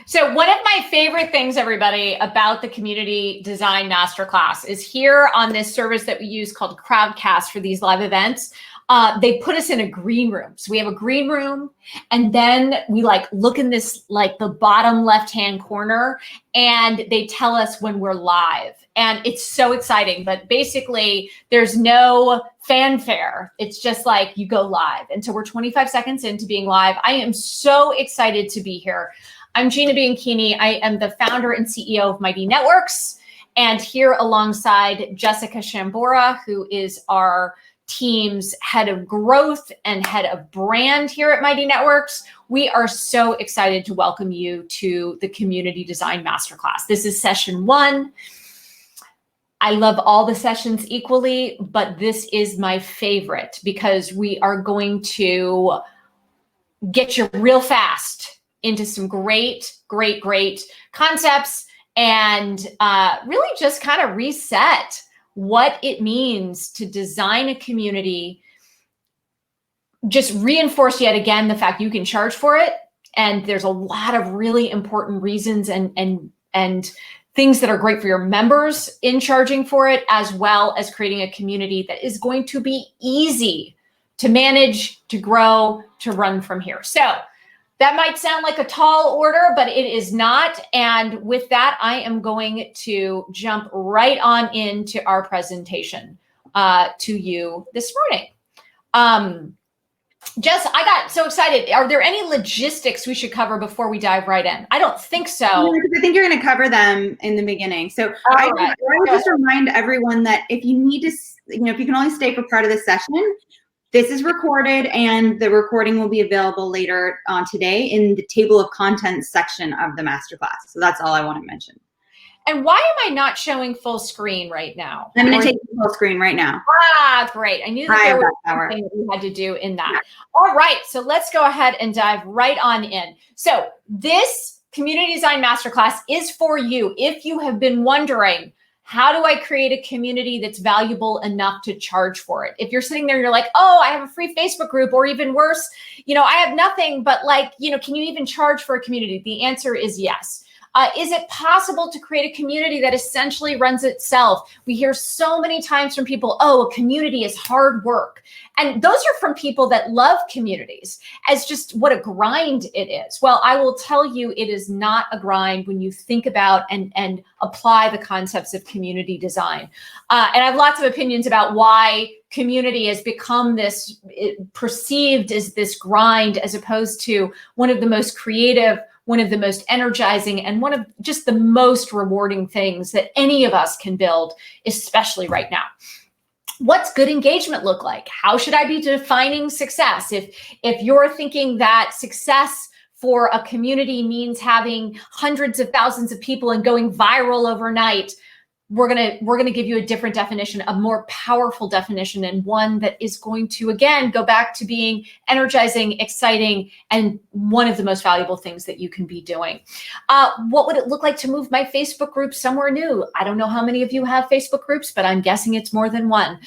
So one of my favorite things, everybody, about the Community Design Masterclass is here on this service that we use called Crowdcast for these live events. They put us in a green room. So we have a green room, and then we look in this the bottom left-hand corner, and they tell us when we're live. And it's so exciting, but basically there's no fanfare. It's just like you go live. And so we're 25 seconds into being live. I am so excited to be here. I'm Gina Bianchini. I am the founder and CEO of Mighty Networks, and here alongside Jessica Shambora, who is our team's head of growth and head of brand here at Mighty Networks. We are so excited to welcome you to the Community Design Masterclass. This is session 1. I love all the sessions equally, but this is my favorite because we are going to get you real fast into some great concepts and really just kind of reset what it means to design a community, just reinforce yet again the fact you can charge for it. And there's a lot of really important reasons and things that are great for your members in charging for it, as well as creating a community that is going to be easy to manage, to grow, to run from here. So that might sound like a tall order, but it is not. And with that, I am going to jump right on into our presentation to you this morning. Jess, I got so excited. Are there any logistics we should cover before we dive right in? I don't think so. I think you're going to cover them in the beginning. So I would just remind everyone that if you need to, if you can only stay for part of the session, this is recorded and the recording will be available later on today in the table of contents section of the masterclass. So that's all I want to mention. And why am I not showing full screen right now? I'm going to take full screen right now. Ah, great. I knew that there was something that we had to do in that. Yeah. All right. So let's go ahead and dive right on in. So this Community Design Masterclass is for you. If you have been wondering, how do I create a community that's valuable enough to charge for it? If you're sitting there and you're like, oh, I have a free Facebook group, or even worse, I have nothing, but can you even charge for a community? The answer is yes. Is it possible to create a community that essentially runs itself? We hear so many times from people, oh, a community is hard work. And those are from people that love communities as just what a grind it is. Well, I will tell you, it is not a grind when you think about and apply the concepts of community design. And I have lots of opinions about why community has become this perceived as this grind, as opposed to one of the most creative, one of the most energizing, and one of just the most rewarding things that any of us can build, especially right now. What's good engagement look like? How should I be defining success? If you're thinking that success for a community means having hundreds of thousands of people and going viral overnight, we're gonna give you a different definition, a more powerful definition, and one that is going to, again, go back to being energizing, exciting, and one of the most valuable things that you can be doing. What would it look like to move my Facebook group somewhere new? I don't know how many of you have Facebook groups, but I'm guessing it's more than one.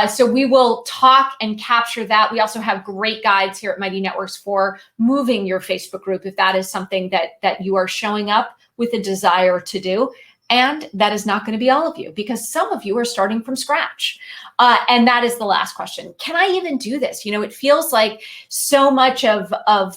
So we will talk and capture that. We also have great guides here at Mighty Networks for moving your Facebook group if that is something that you are showing up with a desire to do. And that is not going to be all of you, because some of you are starting from scratch. And that is the last question. Can I even do this? It feels like so much of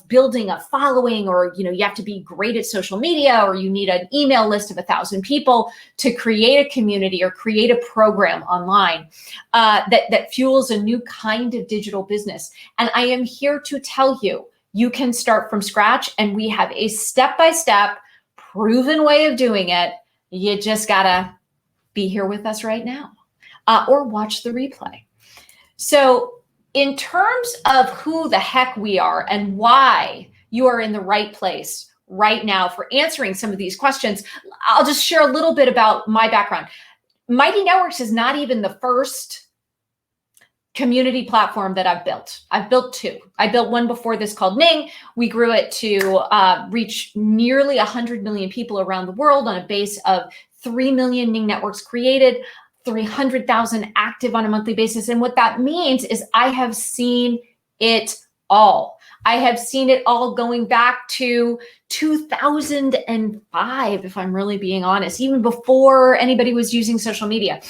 building a following, or, you have to be great at social media, or you need an email list of 1,000 people to create a community or create a program online that fuels a new kind of digital business. And I am here to tell you, you can start from scratch, and we have a step-by-step proven way of doing it. You just gotta be here with us right now, or watch the replay. So in terms of who the heck we are and why you are in the right place right now for answering some of these questions, I'll just share a little bit about my background. Mighty Networks is not even the first community platform that I've built. I've built 2. I built one before this called Ning. We grew it to reach nearly 100 million people around the world on a base of 3 million Ning networks created, 300,000 active on a monthly basis. And what that means is I have seen it all. I have seen it all going back to 2005, if I'm really being honest, even before anybody was using social media.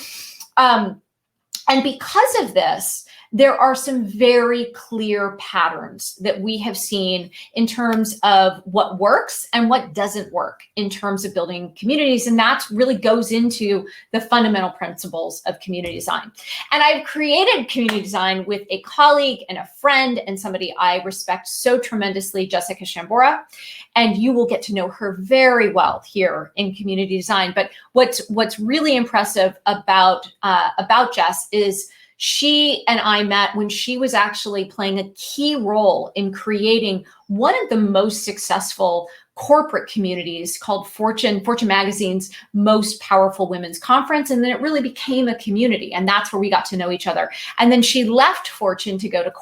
And because of this, there are some very clear patterns that we have seen in terms of what works and what doesn't work in terms of building communities. And that really goes into the fundamental principles of community design. And I've created community design with a colleague and a friend and somebody I respect so tremendously, Jessica Shambora. And you will get to know her very well here in community design. But what's really impressive about Jess is she and I met when she was actually playing a key role in creating one of the most successful corporate communities called Fortune Magazine's Most Powerful Women's Conference. And then it really became a community. And that's where we got to know each other. And then she left Fortune to go to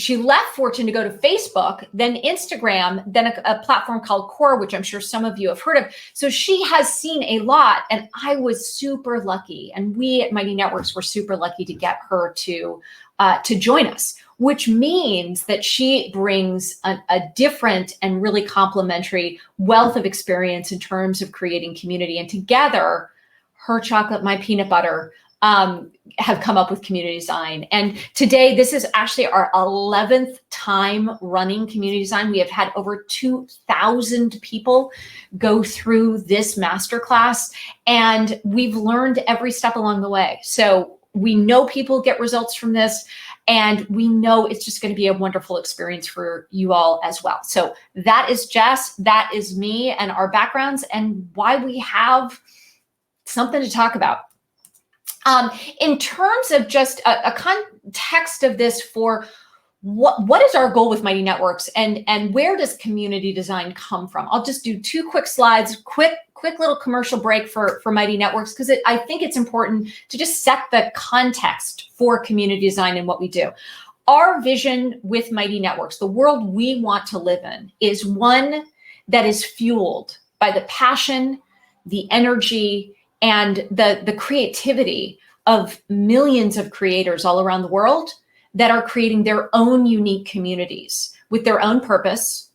she left Fortune to go to Facebook, then Instagram, then a platform called Quora, which I'm sure some of you have heard of. So she has seen a lot, and I was super lucky. And we at Mighty Networks were super lucky to get her to join us, which means that she brings a different and really complementary wealth of experience in terms of creating community. And together, her chocolate, my peanut butter, have come up with community design. And today, this is actually our 11th time running community design. We have had over 2,000 people go through this masterclass, and we've learned every step along the way. So we know people get results from this, and we know it's just going to be a wonderful experience for you all as well. So that is Jess, that is me, and our backgrounds, and why we have something to talk about. In terms of just a context of this for what is our goal with Mighty Networks and where does community design come from? I'll just do 2 quick slides, quick little commercial break for Mighty Networks, because I think it's important to just set the context for community design and what we do. Our vision with Mighty Networks, the world we want to live in, is one that is fueled by the passion, the energy, and the creativity of millions of creators all around the world that are creating their own unique communities with their own purpose,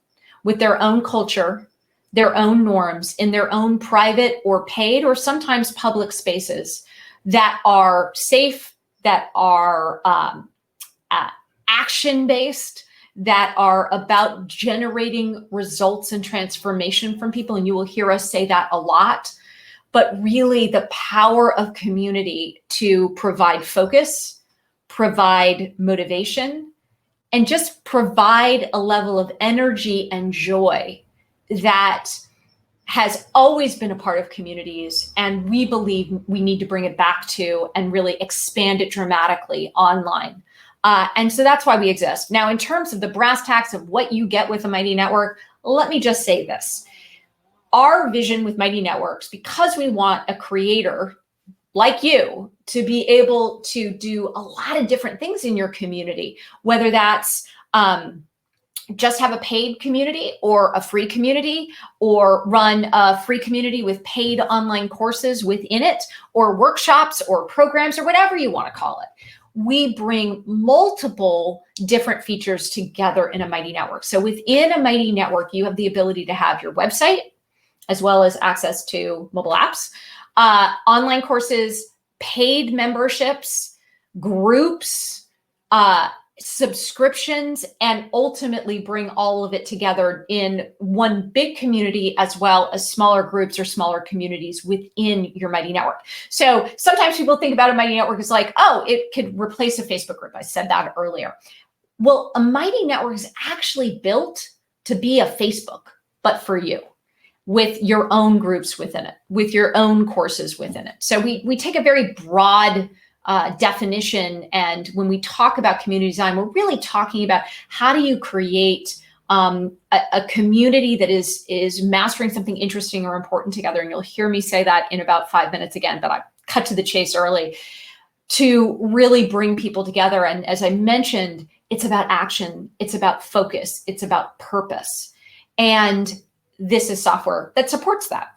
with their own culture, their own norms, in their own private or paid or sometimes public spaces that are safe, that are action-based, that are about generating results and transformation from people. And you will hear us say that a lot. But really the power of community to provide focus, provide motivation, and just provide a level of energy and joy that has always been a part of communities. And we believe we need to bring it back to and really expand it dramatically online. And so that's why we exist. Now, in terms of the brass tacks of what you get with a Mighty Network, let me just say this. Our vision with Mighty Networks, because we want a creator like you to be able to do a lot of different things in your community, whether that's just have a paid community or a free community, or run a free community with paid online courses within it, or workshops or programs or whatever you want to call it. We bring multiple different features together in a Mighty Network. So within a Mighty Network, you have the ability to have your website, as well as access to mobile apps, online courses, paid memberships, groups, subscriptions, and ultimately bring all of it together in one big community, as well as smaller groups or smaller communities within your Mighty Network. So sometimes people think about a Mighty Network as like, oh, it could replace a Facebook group. I said that earlier. Well, a Mighty Network is actually built to be a Facebook, but for you, with your own groups within it, with your own courses within it. So we take a very broad definition. And when we talk about community design, we're really talking about how do you create a community that is mastering something interesting or important together. And you'll hear me say that in about 5 minutes again, but I cut to the chase early, to really bring people together. And as I mentioned, it's about action, it's about focus, it's about purpose. And this is software that supports that.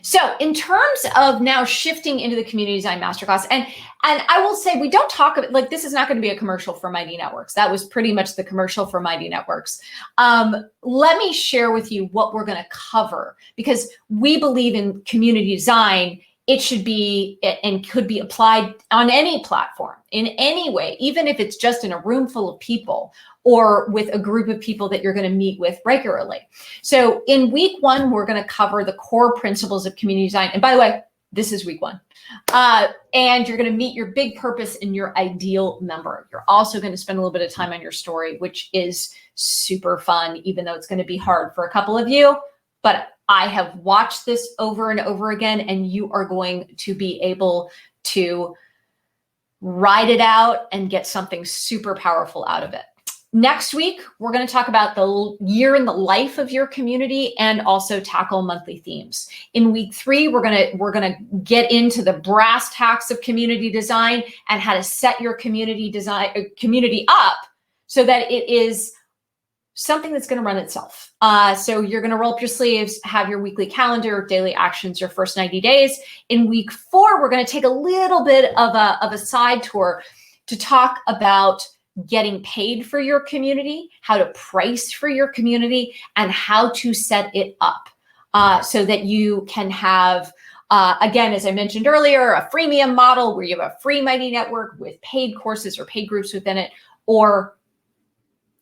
So in terms of now shifting into the Community Design Masterclass, and I will say we don't talk about, like, this is not going to be a commercial for Mighty Networks. That was pretty much the commercial for Mighty Networks. Let me share with you what we're going to cover, because we believe in community design. It should be and could be applied on any platform in any way, even if it's just in a room full of people or with a group of people that you're going to meet with regularly. So in week 1, we're going to cover the core principles of community design. And by the way, this is week 1. And you're going to meet your big purpose and your ideal member. You're also going to spend a little bit of time on your story, which is super fun, even though it's going to be hard for a couple of you. But I have watched this over and over again, and you are going to be able to ride it out and get something super powerful out of it. Next week, we're going to talk about the year in the life of your community and also tackle monthly themes. In week 3, we're going to get into the brass tacks of community design and how to set your community up so that it is something that's going to run itself. So you're going to roll up your sleeves, have your weekly calendar, daily actions, your first 90 days. In week 4, we're going to take a little bit of a side tour to talk about getting paid for your community, how to price for your community, and how to set it up so that you can have, again, as I mentioned earlier, a freemium model where you have a free Mighty Network with paid courses or paid groups within it, or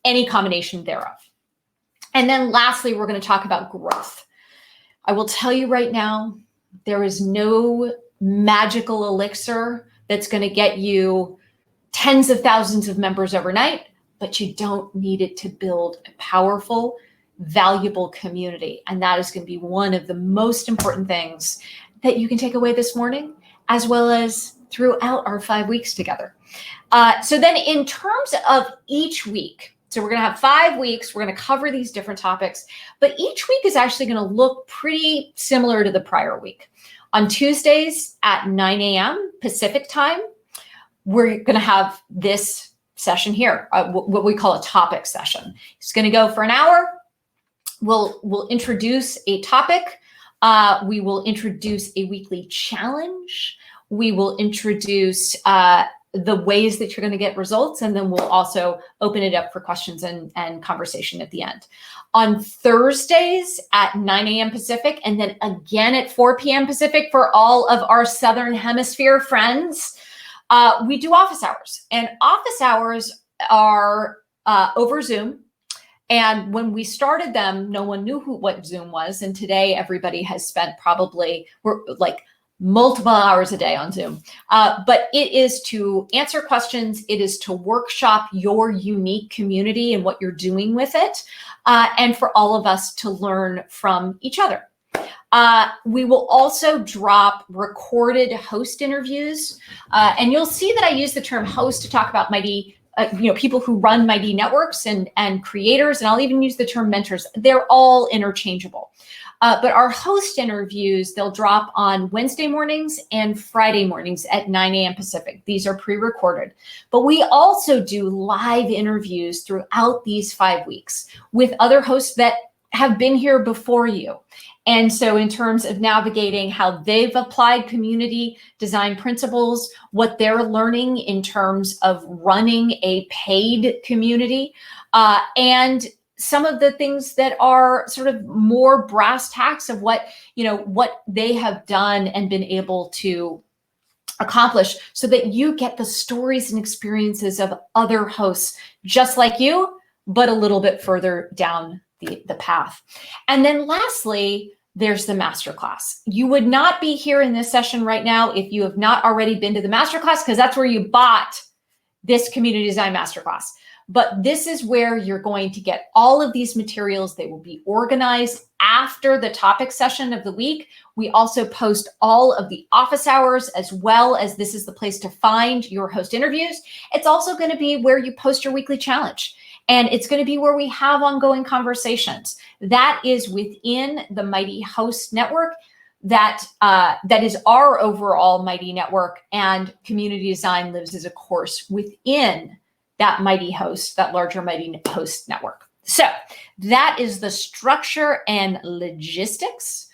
any combination thereof. And then lastly, we're going to talk about growth. I will tell you right now, there is no magical elixir that's going to get you tens of thousands of members overnight, but you don't need it to build a powerful, valuable community. And that is going to be one of the most important things that you can take away this morning, as well as throughout our 5 weeks together. So then in terms of each week, so we're going to have 5 weeks. We're going to cover these different topics, but each week is actually going to look pretty similar to the prior week. On Tuesdays at 9 a.m. Pacific time, we're going to have this session here, what we call a topic session. It's going to go for an hour. We'll introduce a topic. We will introduce a weekly challenge. We will introduce the ways that you're going to get results, and then we'll also open it up for questions and conversation at the end. On Thursdays at 9 a.m. Pacific, and then again at 4 p.m. Pacific for all of our Southern Hemisphere friends, we do office hours. And office hours are over Zoom. And when we started them, no one knew what Zoom was. And today, everybody has spent multiple hours a day on Zoom. But it is to answer questions. It is to workshop your unique community and what you're doing with it, and for all of us to learn from each other. We will also drop recorded host interviews. And you'll see that I use the term host to talk about Mighty, people who run Mighty Networks and creators, and I'll even use the term mentors. They're all interchangeable. But our host interviews, they'll drop on Wednesday mornings and Friday mornings at 9 a.m. Pacific. These are pre-recorded. But we also do live interviews throughout these 5 weeks with other hosts that have been here before you. And so in terms of navigating how they've applied community design principles, what they're learning in terms of running a paid community, and some of the things that are sort of more brass tacks of what they have done and been able to accomplish, so that you get the stories and experiences of other hosts just like you, but a little bit further down the path. And then lastly, there's the masterclass. You would not be here in this session right now if you have not already been to the masterclass, because that's where you bought this community design masterclass. But this is where you're going to get all of these materials. They will be organized after the topic session of the week. We also post all of the office hours, as well as this is the place to find your host interviews. It's also going to be where you post your weekly challenge. And it's going to be where we have ongoing conversations. That is within the Mighty Host Network. That is our overall Mighty Network, and community design lives as a course within that Mighty Host, that larger Mighty Host Network. So that is the structure and logistics.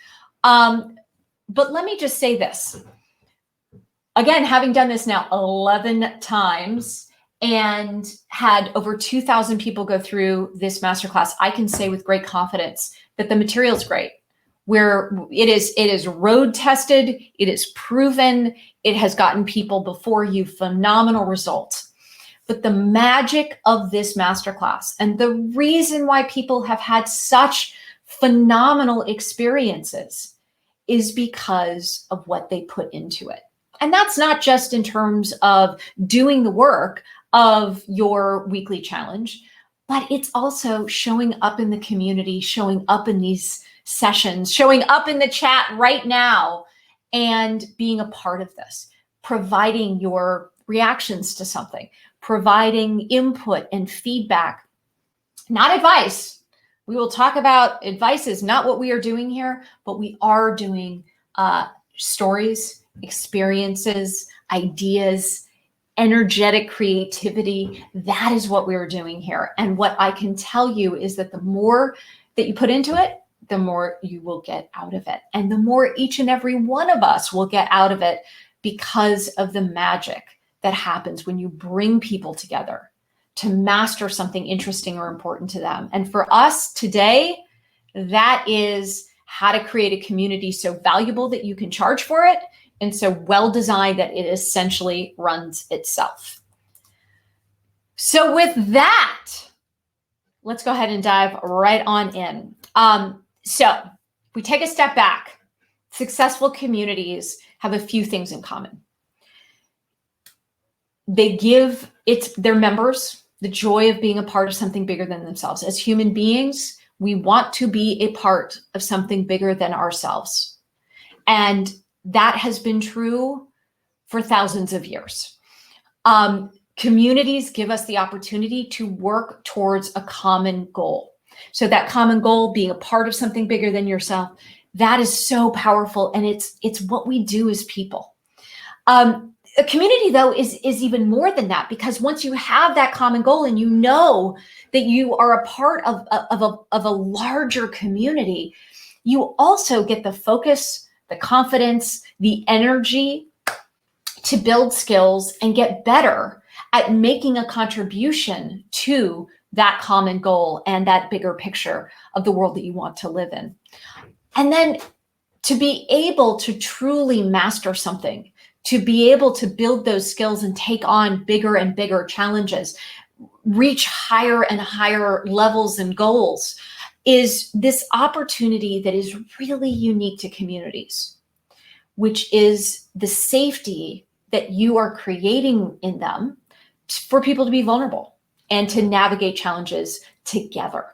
But let me just say this. Again, having done this now 11 times and had over 2,000 people go through this masterclass, I can say with great confidence that the material is great. Where it is road tested, it is proven, it has gotten people before you phenomenal results. But the magic of this masterclass and the reason why people have had such phenomenal experiences is because of what they put into it. And that's not just in terms of doing the work of your weekly challenge, but it's also showing up in the community, showing up in these sessions, showing up in the chat right now and being a part of this, providing your reactions to something, providing input and feedback, not advice. We will talk about advice is not what we are doing here, but we are doing stories, experiences, ideas, energetic creativity. That is what we're doing here. And what I can tell you is that the more that you put into it, the more you will get out of it. And the more each and every one of us will get out of it because of the magic that happens when you bring people together to master something interesting or important to them. And for us today, that is how to create a community so valuable that you can charge for it and so well designed that it essentially runs itself. So with that, let's go ahead and dive right on in. So we take a step back. Successful communities have a few things in common. They give their members the joy of being a part of something bigger than themselves. As human beings, we want to be a part of something bigger than ourselves. And that has been true for thousands of years. Communities give us the opportunity to work towards a common goal. So that common goal, being a part of something bigger than yourself, that is so powerful. And it's what we do as people. A community, though, is even more than that, because once you have that common goal and you know that you are a part of a larger community, you also get the focus, the confidence, the energy to build skills and get better at making a contribution to that common goal and that bigger picture of the world that you want to live in. And then to be able to truly master something, to be able to build those skills and take on bigger and bigger challenges, reach higher and higher levels and goals, is this opportunity that is really unique to communities, which is the safety that you are creating in them for people to be vulnerable and to navigate challenges together.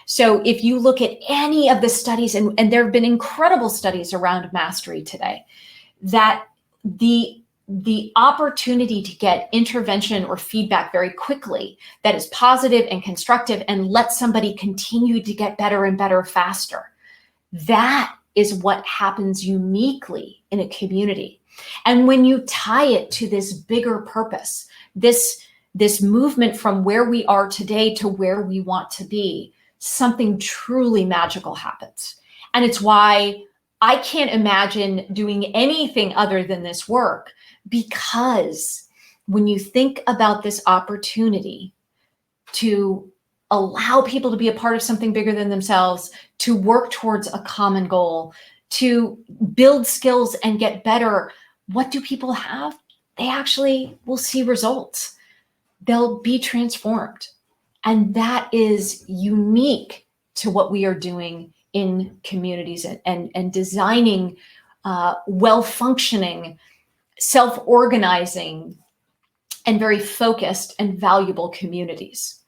So if you look at any of the studies, and there have been incredible studies around mastery today, that the opportunity to get intervention or feedback very quickly that is positive and constructive and let somebody continue to get better and better faster, that is what happens uniquely in a community. And when you tie it to this bigger purpose, this movement from where we are today to where we want to be, something truly magical happens. And it's why I can't imagine doing anything other than this work, because when you think about this opportunity to allow people to be a part of something bigger than themselves, to work towards a common goal, to build skills and get better, what do people have? They actually will see results. They'll be transformed. And that is unique to what we are doing in communities and designing well-functioning, self-organizing, and very focused and valuable communities.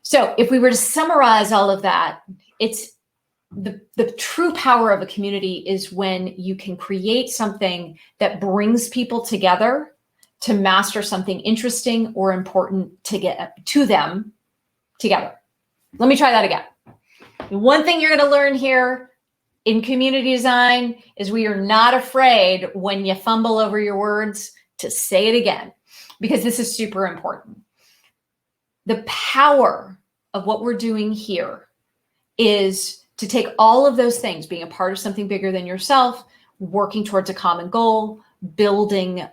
So if we were to summarize all of that, it's the true power of a community is when you can create something that brings people together to master something interesting or important to get to them together. Let me try that again. One thing you're going to learn here in community design is we are not afraid when you fumble over your words to say it again, because this is super important. The power of what we're doing here is to take all of those things, being a part of something bigger than yourself, working towards a common goal, building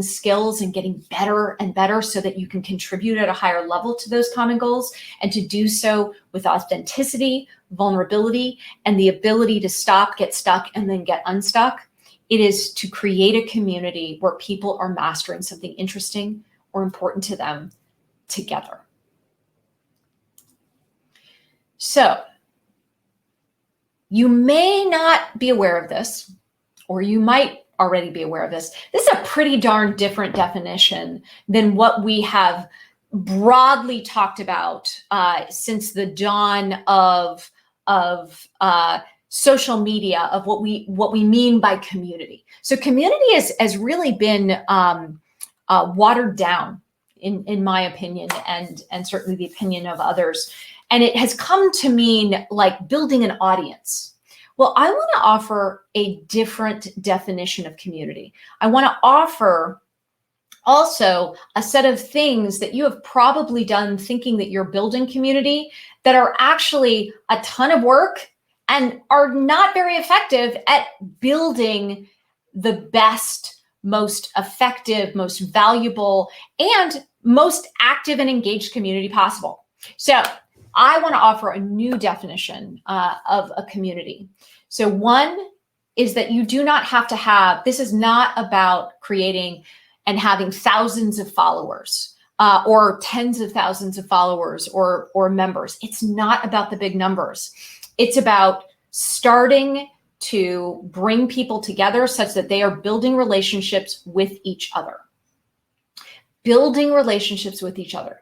skills and getting better and better so that you can contribute at a higher level to those common goals, and to do so with authenticity, vulnerability, and the ability to stop, get stuck, and then get unstuck. It is to create a community where people are mastering something interesting or important to them together. So you may not be aware of this, or you might already be aware of this. This is a pretty darn different definition than what we have broadly talked about since the dawn of social media, of what we mean by community. So community has really been watered down, in my opinion, and certainly the opinion of others. And it has come to mean like building an audience. Well, I want to offer a different definition of community. I want to offer also a set of things that you have probably done thinking that you're building community that are actually a ton of work and are not very effective at building the best, most effective, most valuable, and most active and engaged community possible. So I want to offer a new definition of a community. So one is that you do not have to have, this is not about creating and having thousands of followers or tens of thousands of followers or members. It's not about the big numbers. It's about starting to bring people together such that they are building relationships with each other. Building relationships with each other.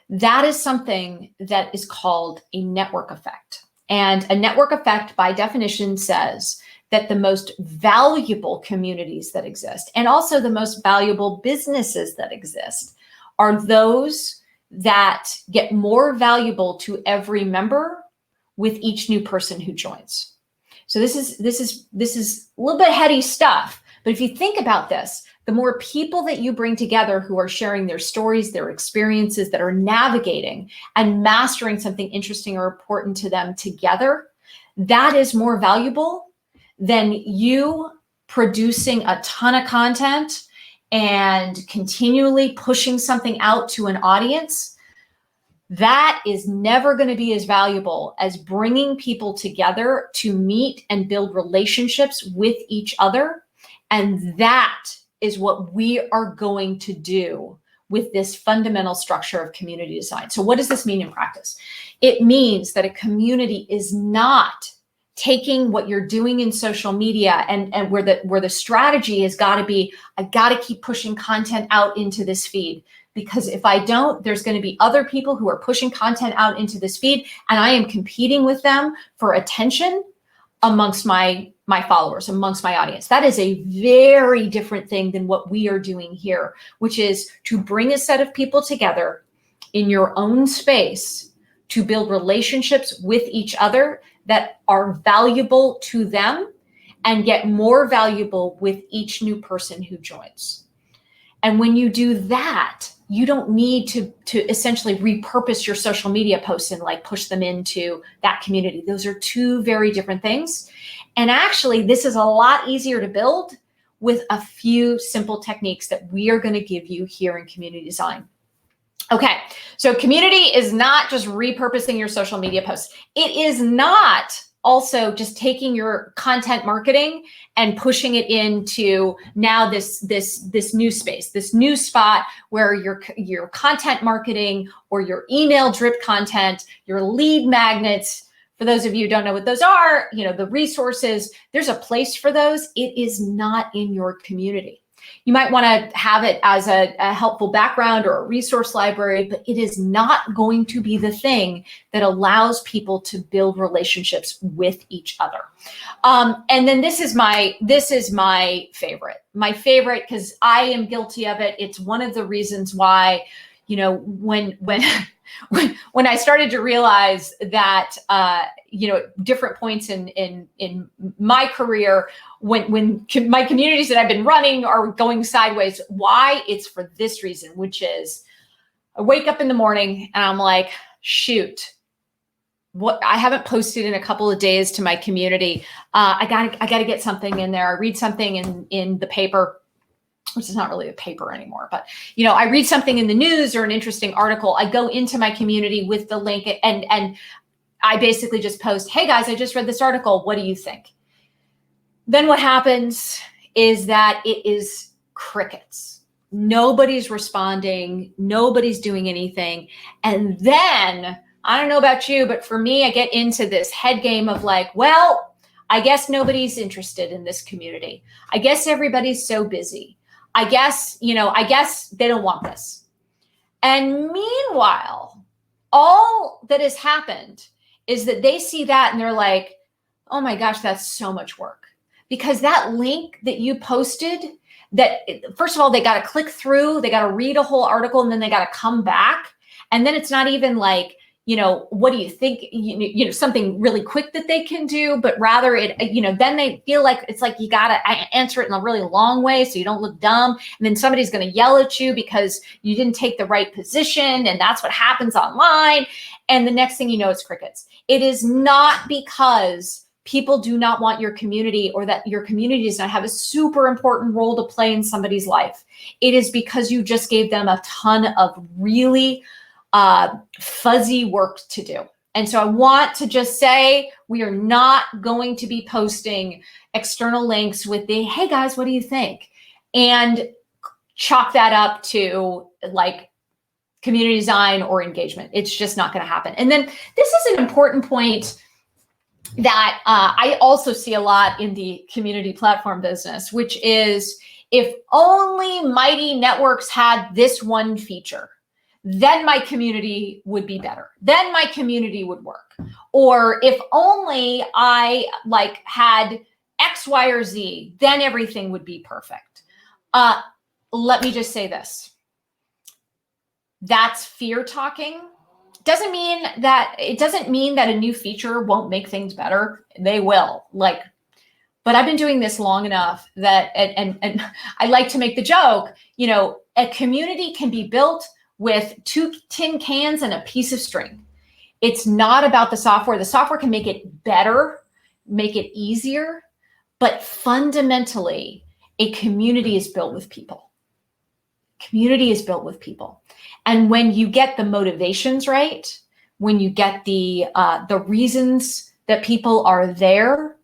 That is something that is called a network effect. And a network effect, by definition, says that the most valuable communities that exist, and also the most valuable businesses that exist, are those that get more valuable to every member with each new person who joins. So this is a little bit heady stuff, but if you think about this, the more people that you bring together who are sharing their stories, their experiences, that are navigating and mastering something interesting or important to them together, that is more valuable than you producing a ton of content and continually pushing something out to an audience. That is never going to be as valuable as bringing people together to meet and build relationships with each other. And that is what we are going to do with this fundamental structure of community design. So what does this mean in practice? It means that a community is not taking what you're doing in social media and where the strategy has got to be, I got to keep pushing content out into this feed, because if I don't, there's going to be other people who are pushing content out into this feed, and I am competing with them for attention amongst my followers, amongst my audience. That is a very different thing than what we are doing here, which is to bring a set of people together in your own space to build relationships with each other that are valuable to them and get more valuable with each new person who joins. And when you do that, you don't need to essentially repurpose your social media posts and like push them into that community. Those are two very different things. And actually, this is a lot easier to build with a few simple techniques that we are going to give you here in community design. Okay, so community is not just repurposing your social media posts. It is not also just taking your content marketing and pushing it into now this new space, this new spot where your content marketing or your email drip content, your lead magnets. For those of you who don't know what those are, the resources, there's a place for those. It is not in your community. You might want to have it as a helpful background or a resource library, but it is not going to be the thing that allows people to build relationships with each other. And then this is my favorite. My favorite, because I am guilty of it. It's one of the reasons why, when I started to realize that, different points in my career, when my communities that I've been running are going sideways, why? It's for this reason, which is I wake up in the morning and I'm like, shoot, what I haven't posted in a couple of days to my community. I gotta get something in there. I read something in the paper, which is not really a paper anymore, but I read something in the news or an interesting article. I go into my community with the link and I basically just post, hey guys, I just read this article. What do you think? Then what happens is that it is crickets. Nobody's responding. Nobody's doing anything. And then I don't know about you, but for me, I get into this head game of like, well, I guess nobody's interested in this community. I guess everybody's so busy. I guess they don't want this. And meanwhile, all that has happened is that they see that and they're like, oh my gosh, that's so much work. Because that link that you posted, that first of all, they got to click through, they got to read a whole article, and then they got to come back. And then it's not even like, what do you think, something really quick that they can do, but rather then they feel like it's like you got to answer it in a really long way so you don't look dumb. And then somebody's going to yell at you because you didn't take the right position. And that's what happens online. And the next thing you know, it's crickets. It is not because people do not want your community or that your community does not have a super important role to play in somebody's life. It is because you just gave them a ton of really fuzzy work to do. And so I want to just say, we are not going to be posting external links with the, hey guys, what do you think? And chalk that up to like community design or engagement. It's just not going to happen. And then this is an important point that I also see a lot in the community platform business, which is if only Mighty Networks had this one feature, then my community would be better. Then my community would work. Or if only I had X, Y, or Z, then everything would be perfect. Let me just say this. That's fear talking. It doesn't mean that a new feature won't make things better. They will. But I've been doing this long enough that, and I like to make the joke, a community can be built with 2 tin cans and a piece of string. It's not about the software. The software can make it better, make it easier, but fundamentally, a community is built with people. Community is built with people. And when you get the motivations right, when you get the reasons that people are there,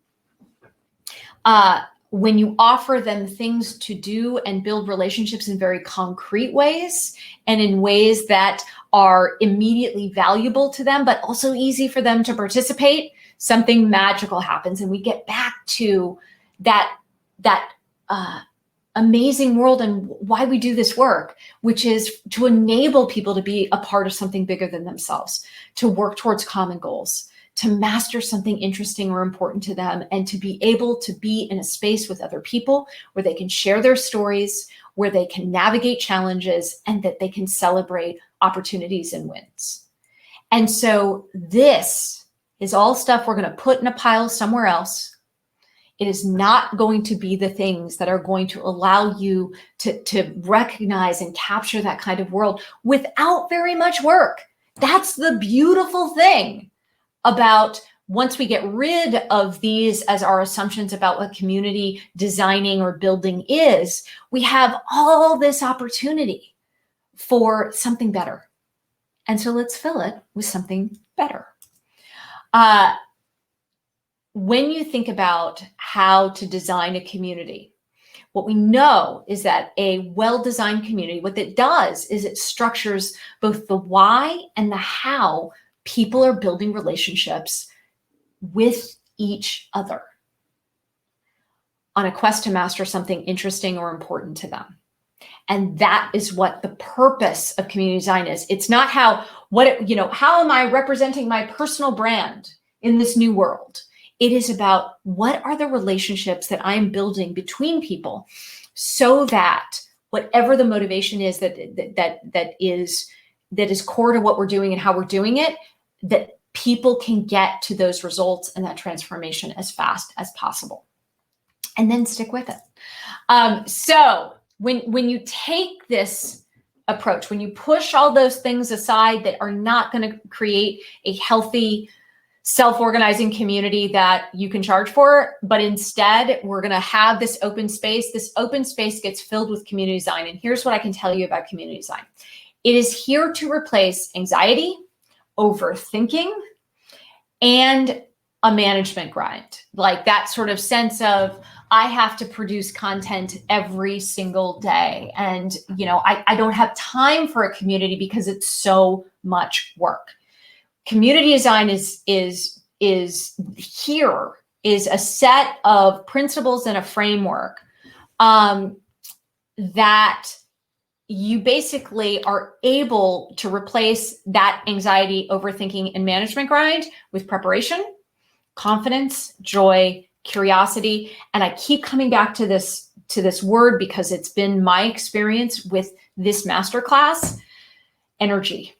when you offer them things to do and build relationships in very concrete ways and in ways that are immediately valuable to them, but also easy for them to participate, something magical happens. And we get back to that amazing world and why we do this work, which is to enable people to be a part of something bigger than themselves, to work towards common goals, to master something interesting or important to them, and to be able to be in a space with other people where they can share their stories, where they can navigate challenges, and that they can celebrate opportunities and wins. And so this is all stuff we're going to put in a pile somewhere else. It is not going to be the things that are going to allow you to recognize and capture that kind of world without very much work. That's the beautiful thing about once we get rid of these as our assumptions about what community designing or building is, we have all this opportunity for something better. And so let's fill it with something better. When you think about how to design a community, what we know is that a well-designed community, what it does is it structures both the why and the how people are building relationships with each other on a quest to master something interesting or important to them. And that is what the purpose of community design is. It's not how am I representing my personal brand in this new world? It is about what are the relationships that I'm building between people so that whatever the motivation is that is core to what we're doing and how we're doing it, that people can get to those results and that transformation as fast as possible. And then stick with it. So when you take this approach, when you push all those things aside that are not going to create a healthy self-organizing community that you can charge for, but instead we're going to have this open space. This open space gets filled with community design. And here's what I can tell you about community design. It is here to replace anxiety, overthinking, and a management grind. Like that sort of sense of, I have to produce content every single day. And, I don't have time for a community because it's so much work. Community design is a set of principles and a framework that you basically are able to replace that anxiety, overthinking, and management grind with preparation, confidence, joy, curiosity. And I keep coming back to this word because it's been my experience with this masterclass: energy.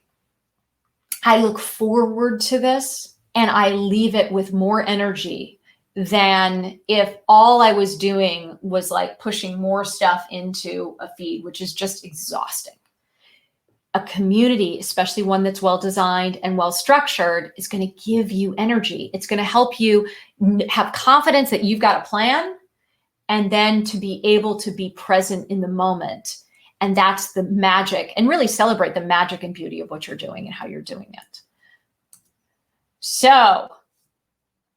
I look forward to this and I leave it with more energy than if all I was doing was like pushing more stuff into a feed, which is just exhausting. A community, especially one that's well designed and well structured, is going to give you energy. It's going to help you have confidence that you've got a plan, and then to be able to be present in the moment. And that's the magic, and really celebrate the magic and beauty of what you're doing and how you're doing it. So,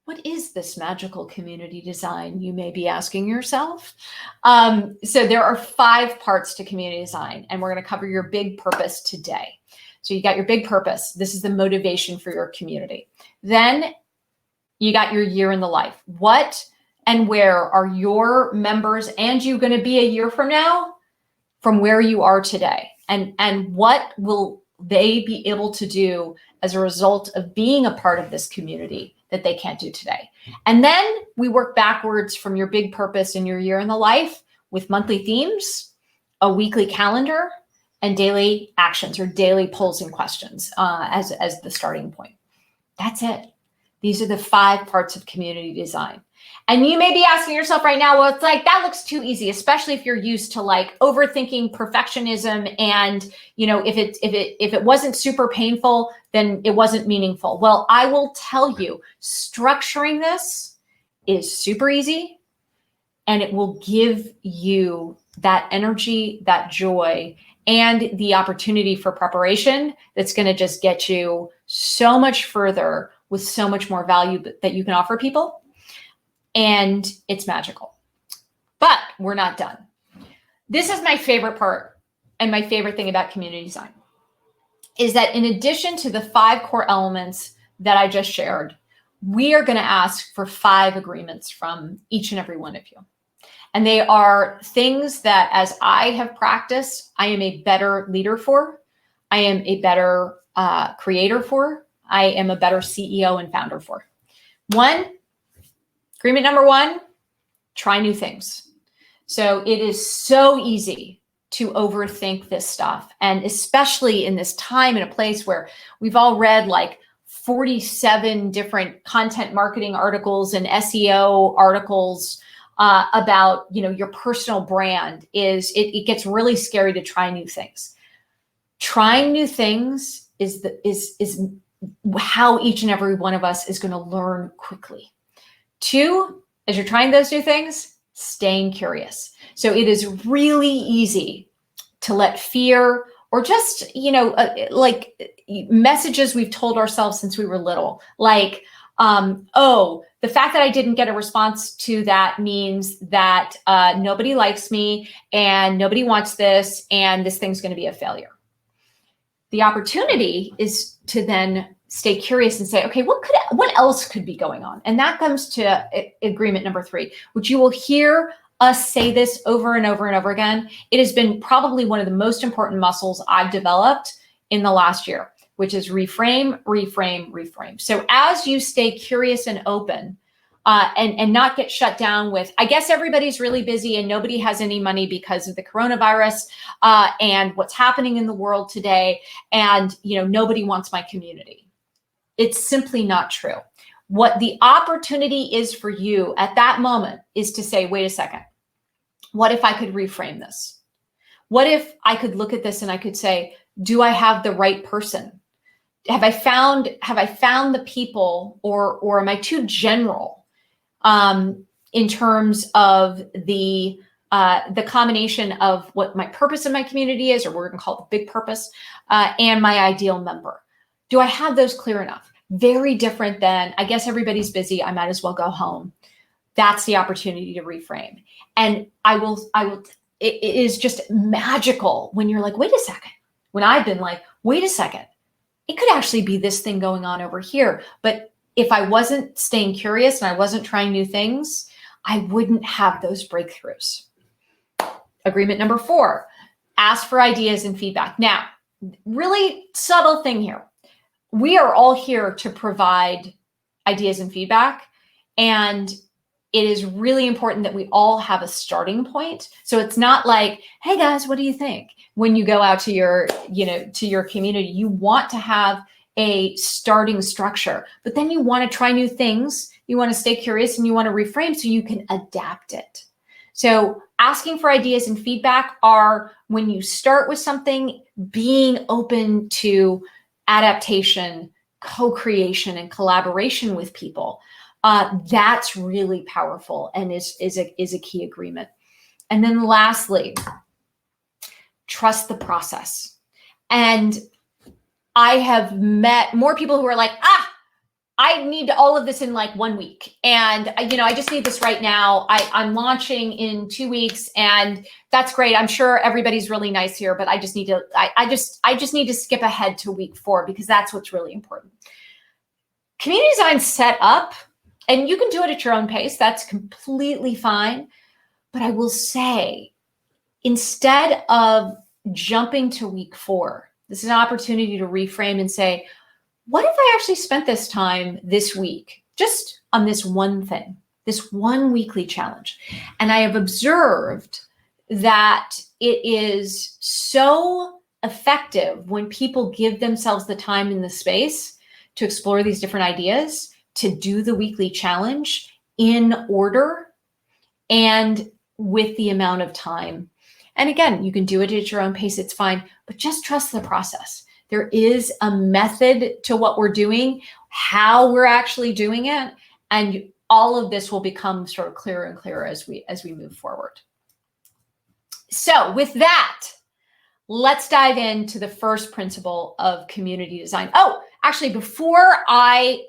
what is this magical community design, you may be asking yourself? So there are 5 parts to community design, and we're going to cover your big purpose today. So you got your big purpose. This is the motivation for your community. Then you got your year in the life. What and where are your members and you going to be a year from now from where you are today? And what will they be able to do as a result of being a part of this community that they can't do today? And then we work backwards from your big purpose and your year in the life with monthly themes, a weekly calendar, and daily actions or daily polls and questions as the starting point. That's it. These are the 5 parts of community design. And you may be asking yourself right now, well, it's like, that looks too easy, especially if you're used to like overthinking, perfectionism. And, if it wasn't super painful, then it wasn't meaningful. Well, I will tell you, structuring this is super easy, and it will give you that energy, that joy, and the opportunity for preparation that's going to just get you so much further with so much more value that you can offer people. And it's magical. But we're not done. This is my favorite part, and my favorite thing about community design is that in addition to the 5 core elements that I just shared, we are going to ask for 5 agreements from each and every one of you. And they are things that, as I have practiced, I am a better leader for, I am a better creator for, I am a better CEO and founder for. Agreement number 1, try new things. So it is so easy to overthink this stuff. And especially in this time and a place where we've all read like 47 different content marketing articles and SEO articles about, your personal brand, it gets really scary to try new things. Trying new things is how each and every one of us is going to learn quickly. 2, as you're trying those new things, staying curious. So it is really easy to let fear or just, like messages we've told ourselves since we were little, like, the fact that I didn't get a response to that means that nobody likes me and nobody wants this and this thing's going to be a failure. The opportunity is to then stay curious and say, okay, what else could be going on? And that comes to agreement number 3, which you will hear us say this over and over and over again. It has been probably one of the most important muscles I've developed in the last year, which is reframe, reframe, reframe. So as you stay curious and open and not get shut down with, I guess everybody's really busy and nobody has any money because of the coronavirus and what's happening in the world today. And, nobody wants my community. It's simply not true. What the opportunity is for you at that moment is to say, wait a second, what if I could reframe this? What if I could look at this and I could say, do I have the right person have I found the people, or am I too general in terms of the combination of what my purpose in my community is, or we're going to call it the big purpose, and my ideal member? Do I have those clear enough? Very different than, I guess everybody's busy, I might as well go home. That's the opportunity to reframe. And I will, it is just magical when you're like, wait a second. When I've been like, wait a second, it could actually be this thing going on over here. But if I wasn't staying curious and I wasn't trying new things, I wouldn't have those breakthroughs. Agreement number 4, ask for ideas and feedback. Now, really subtle thing here. We are all here to provide ideas and feedback. And it is really important that we all have a starting point. So it's not like, hey guys, what do you think? When you go out to your, to your community, you want to have a starting structure, but then you want to try new things. You want to stay curious and you want to reframe so you can adapt it. So asking for ideas and feedback are, when you start with something, being open to adaptation, co-creation, and collaboration with people. That's really powerful and is a key agreement. And then lastly, trust the process. And I have met more people who are like, I need all of this in like 1 week. And, I just need this right now. I'm launching in 2 weeks, and that's great. I'm sure everybody's really nice here, but I just need to, I just need to skip ahead to week 4, because that's what's really important. Community design set up, and you can do it at your own pace. That's completely fine. But I will say, instead of jumping to week 4, this is an opportunity to reframe and say, what if I actually spent this time this week just on this one thing, this one weekly challenge? And I have observed that it is so effective when people give themselves the time and the space to explore these different ideas, to do the weekly challenge in order and with the amount of time. And again, you can do it at your own pace, it's fine, but just trust the process. There is a method to what we're doing, how we're actually doing it, and all of this will become sort of clearer and clearer as we move forward. So with that, let's dive into the first principle of community design. Oh, actually, before I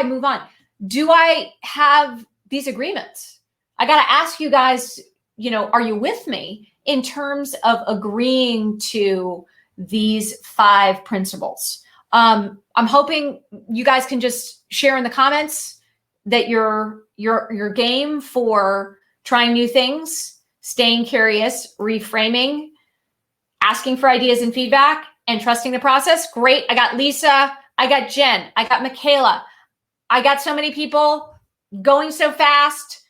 move on, do I have these agreements? I got to ask you guys, are you with me in terms of agreeing to these 5 principles? I'm hoping you guys can just share in the comments that you're game for trying new things, staying curious, reframing, asking for ideas and feedback, and trusting the process. Great. I got Lisa. I got Jen. I got Michaela. I got so many people going so fast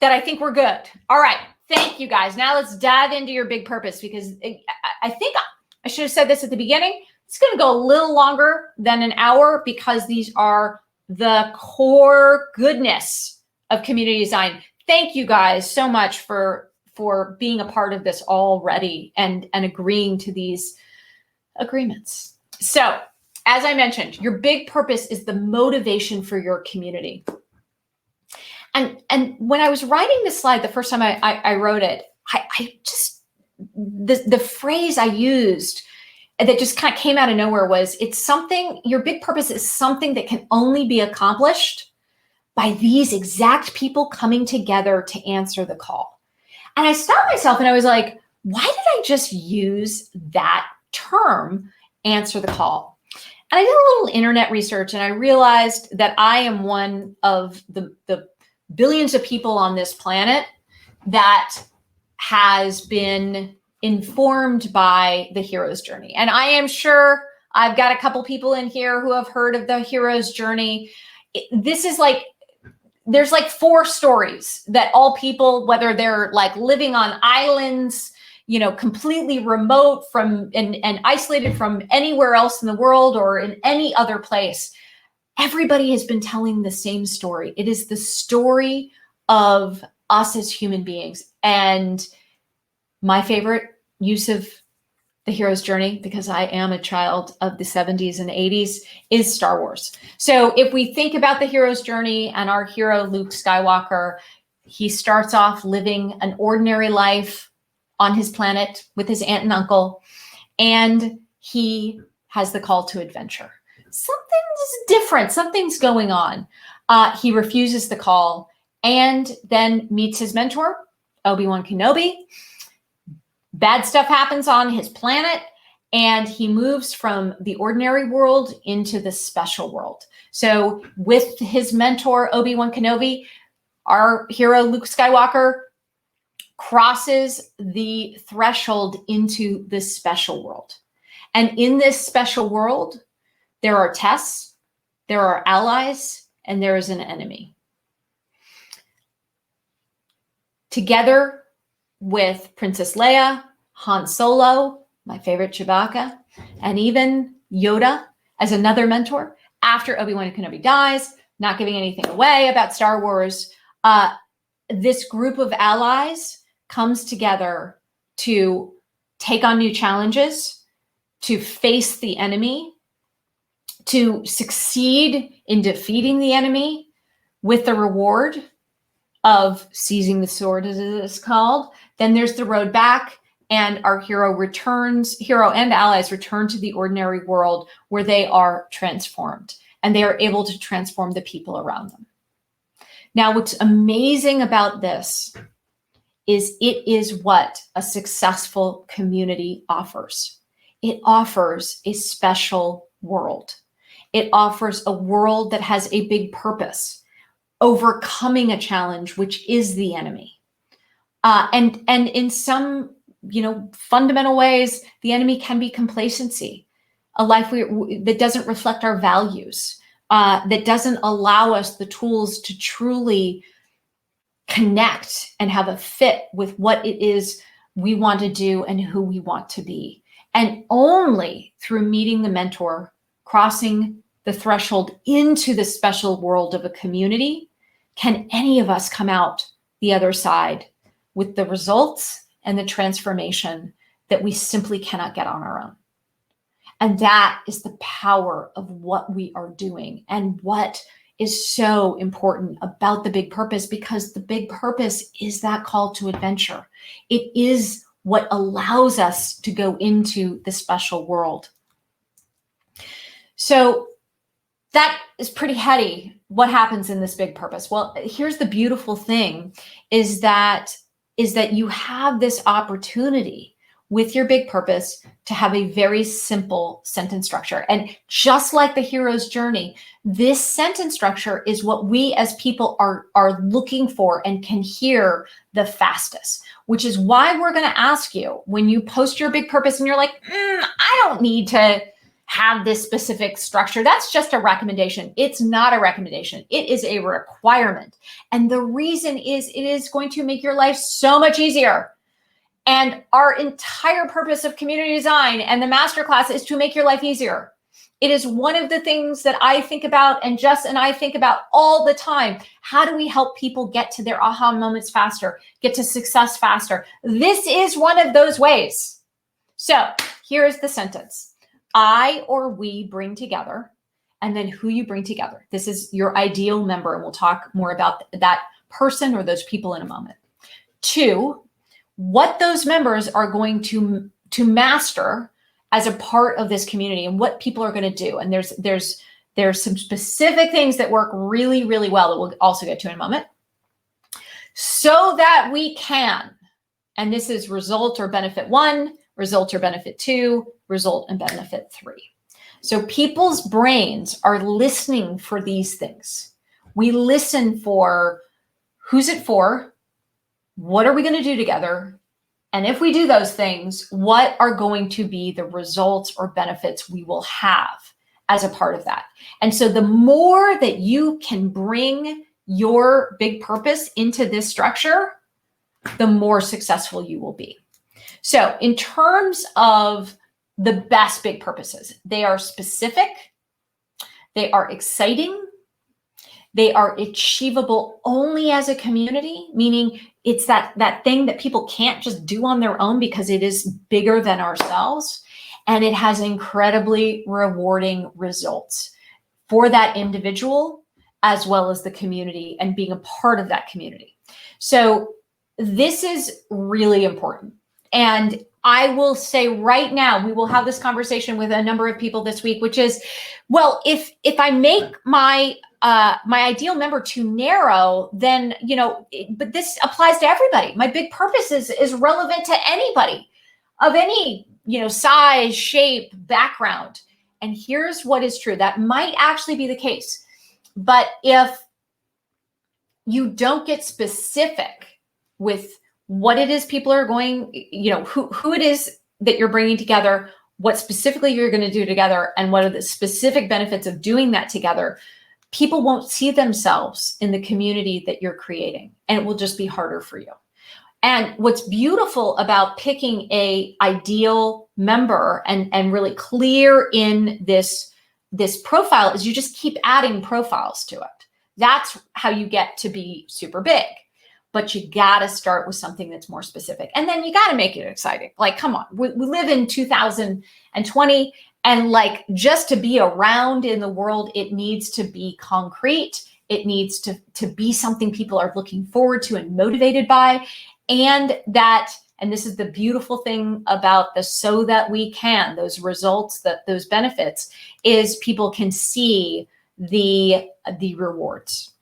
that I think we're good. All right. Thank you, guys. Now let's dive into your big purpose, because I think I should have said this at the beginning. It's going to go a little longer than an hour, because these are the core goodness of community design. Thank you guys so much for being a part of this already and agreeing to these agreements. So, as I mentioned, your big purpose is the motivation for your community. And when I was writing this slide the first time I wrote it, I just, the phrase I used that just kind of came out of nowhere was, it's something, your big purpose is something that can only be accomplished by these exact people coming together to answer the call. And I stopped myself and I was like, why did I just use that term, answer the call? And I did a little internet research, and I realized that I am one of the billions of people on this planet that has been informed by the hero's journey. And I am sure I've got a couple people in here who have heard of the hero's journey. This is like, there's like 4 stories that all people, whether they're like living on islands, completely remote from and isolated from anywhere else in the world or in any other place, everybody has been telling the same story. It is the story of us as human beings. And my favorite use of the hero's journey, because I am a child of the 70s and 80s, is Star Wars. So if we think about the hero's journey and our hero, Luke Skywalker, he starts off living an ordinary life on his planet with his aunt and uncle, and he has the call to adventure. Something's different. Something's going on. He refuses the call and then meets his mentor, Obi-Wan Kenobi. Bad stuff happens on his planet, and he moves from the ordinary world into the special world. So with his mentor, Obi-Wan Kenobi, our hero, Luke Skywalker, crosses the threshold into this special world. And in this special world, there are tests, there are allies, and there is an enemy. Together with Princess Leia, Han Solo, my favorite Chewbacca, and even Yoda as another mentor, after Obi-Wan Kenobi dies, not giving anything away about Star Wars, this group of allies comes together to take on new challenges, to face the enemy, to succeed in defeating the enemy with the reward of seizing the sword, as it is called. Then there's the road back, and our hero and allies return to the ordinary world where they are transformed, and they are able to transform the people around them. Now, what's amazing about this is it is what a successful community offers. It offers a special world. It offers a world that has a big purpose, overcoming a challenge, which is the enemy. And in some, fundamental ways, the enemy can be complacency, a life that doesn't reflect our values, that doesn't allow us the tools to truly connect and have a fit with what it is we want to do and who we want to be. And only through meeting the mentor, crossing the threshold into the special world of a community, can any of us come out the other side with the results and the transformation that we simply cannot get on our own. And that is the power of what we are doing and what is so important about the big purpose, because the big purpose is that call to adventure. It is what allows us to go into the special world. So that is pretty heady. What happens in this big purpose? Well, here's the beautiful thing is that you have this opportunity with your big purpose to have a very simple sentence structure. And just like the hero's journey, this sentence structure is what we as people are looking for and can hear the fastest, which is why we're going to ask you when you post your big purpose and you're like, I don't need to have this specific structure. That's just a recommendation. It's not a recommendation. It is a requirement. And the reason is it is going to make your life so much easier. And our entire purpose of community design and the masterclass is to make your life easier. It is one of the things that I think about, and Jess and I think about all the time. How do we help people get to their aha moments faster, get to success faster? This is one of those ways. So here's the sentence. I or we bring together, and then who you bring together. This is your ideal member, and we'll talk more about that person or those people in a moment. 2, what those members are going to master as a part of this community and what people are going to do. And there's some specific things that work really, really well that we'll also get to in a moment, so that we can, and this is result or benefit 1, result or benefit 2, result and benefit 3. So people's brains are listening for these things. We listen for who's it for, what are we going to do together, and if we do those things, what are going to be the results or benefits we will have as a part of that. And so the more that you can bring your big purpose into this structure, the more successful you will be. So in terms of the best big purposes, they are specific, they are exciting, they are achievable only as a community, meaning it's that thing that people can't just do on their own because it is bigger than ourselves. And it has incredibly rewarding results for that individual as well as the community and being a part of that community. So this is really important. And I will say right now, we will have this conversation with a number of people this week, which is, well, if I make my ideal member too narrow, then, but this applies to everybody. My big purpose is relevant to anybody of any, size, shape, background. And here's what is true. That might actually be the case. But if you don't get specific with what it is people are going, who it is that you're bringing together, what specifically you're going to do together, and what are the specific benefits of doing that together, people won't see themselves in the community that you're creating, and it will just be harder for you. And what's beautiful about picking a ideal member and really clear in this profile is you just keep adding profiles to it. That's how you get to be super big. But you got to start with something that's more specific. And then you got to make it exciting. Like, come on, we live in 2020, and like, just to be around in the world, it needs to be concrete. It needs to be something people are looking forward to and motivated by. And this is the beautiful thing about the so that we can, those results, those benefits, is people can see the rewards.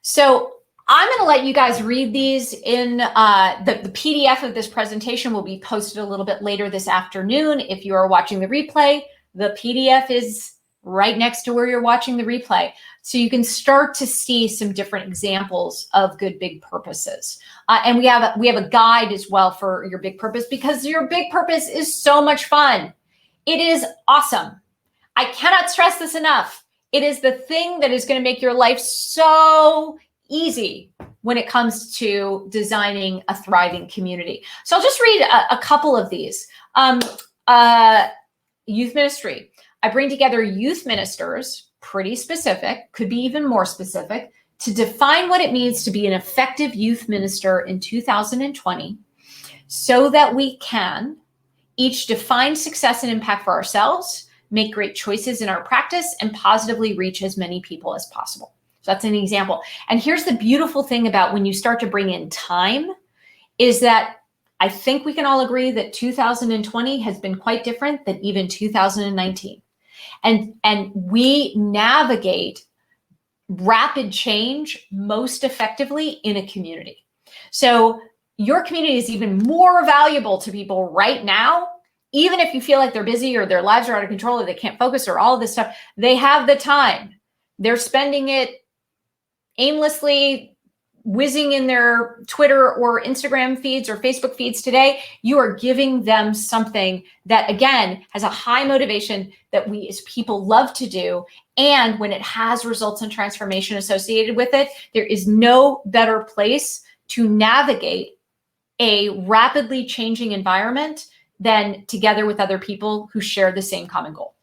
So I'm going to let you guys read these in the PDF of this presentation will be posted a little bit later this afternoon. If you are watching the replay, the PDF is right next to where you're watching the replay. So you can start to see some different examples of good big purposes. And we have a guide as well for your big purpose, because your big purpose is so much fun. It is awesome. I cannot stress this enough. It is the thing that is going to make your life so easy when it comes to designing a thriving community. So I'll just read a couple of these. Youth ministry. I bring together youth ministers, pretty specific, could be even more specific, to define what it means to be an effective youth minister in 2020, so that we can each define success and impact for ourselves, make great choices in our practice, and positively reach as many people as possible. So that's an example. And here's the beautiful thing about when you start to bring in time is that I think we can all agree that 2020 has been quite different than even 2019. And we navigate rapid change most effectively in a community. So your community is even more valuable to people right now, even if you feel like they're busy or their lives are out of control or they can't focus or all of this stuff. They have the time. They're spending it aimlessly whizzing in their Twitter or Instagram feeds or Facebook feeds today. You are giving them something that, again, has a high motivation that we as people love to do. And when it has results and transformation associated with it, there is no better place to navigate a rapidly changing environment than together with other people who share the same common goal.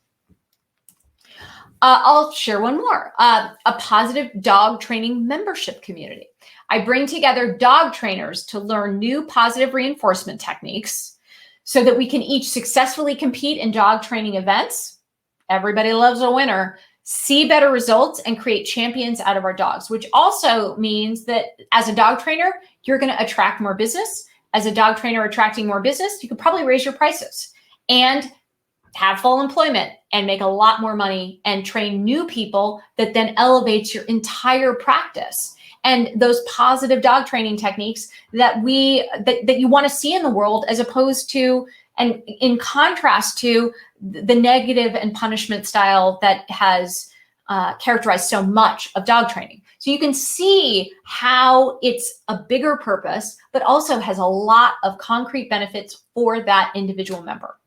I'll share one more, a positive dog training membership community. I bring together dog trainers to learn new positive reinforcement techniques so that we can each successfully compete in dog training events. Everybody loves a winner. See better results and create champions out of our dogs, which also means that as a dog trainer, you're going to attract more business. As a dog trainer attracting more business, you could probably raise your prices and have full employment and make a lot more money and train new people that then elevates your entire practice. And those positive dog training techniques that you want to see in the world, as opposed to, and in contrast to, the negative and punishment style that has characterized so much of dog training. So you can see how it's a bigger purpose, but also has a lot of concrete benefits for that individual member.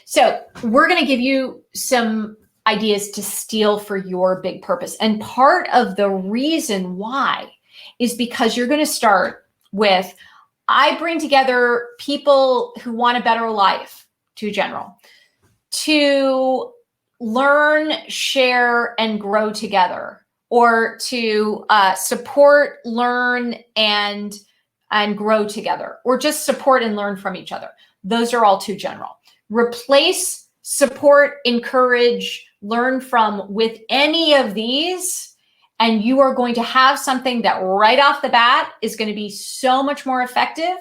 So we're going to give you some ideas to steal for your big purpose. And part of the reason why is because you're going to start with, I bring together people who want a better life, to general, to learn, share, and grow together, or to support, learn, and grow together, or just support and learn from each other. Those are all too general. Replace support, encourage, learn from with any of these, and you are going to have something that right off the bat is going to be so much more effective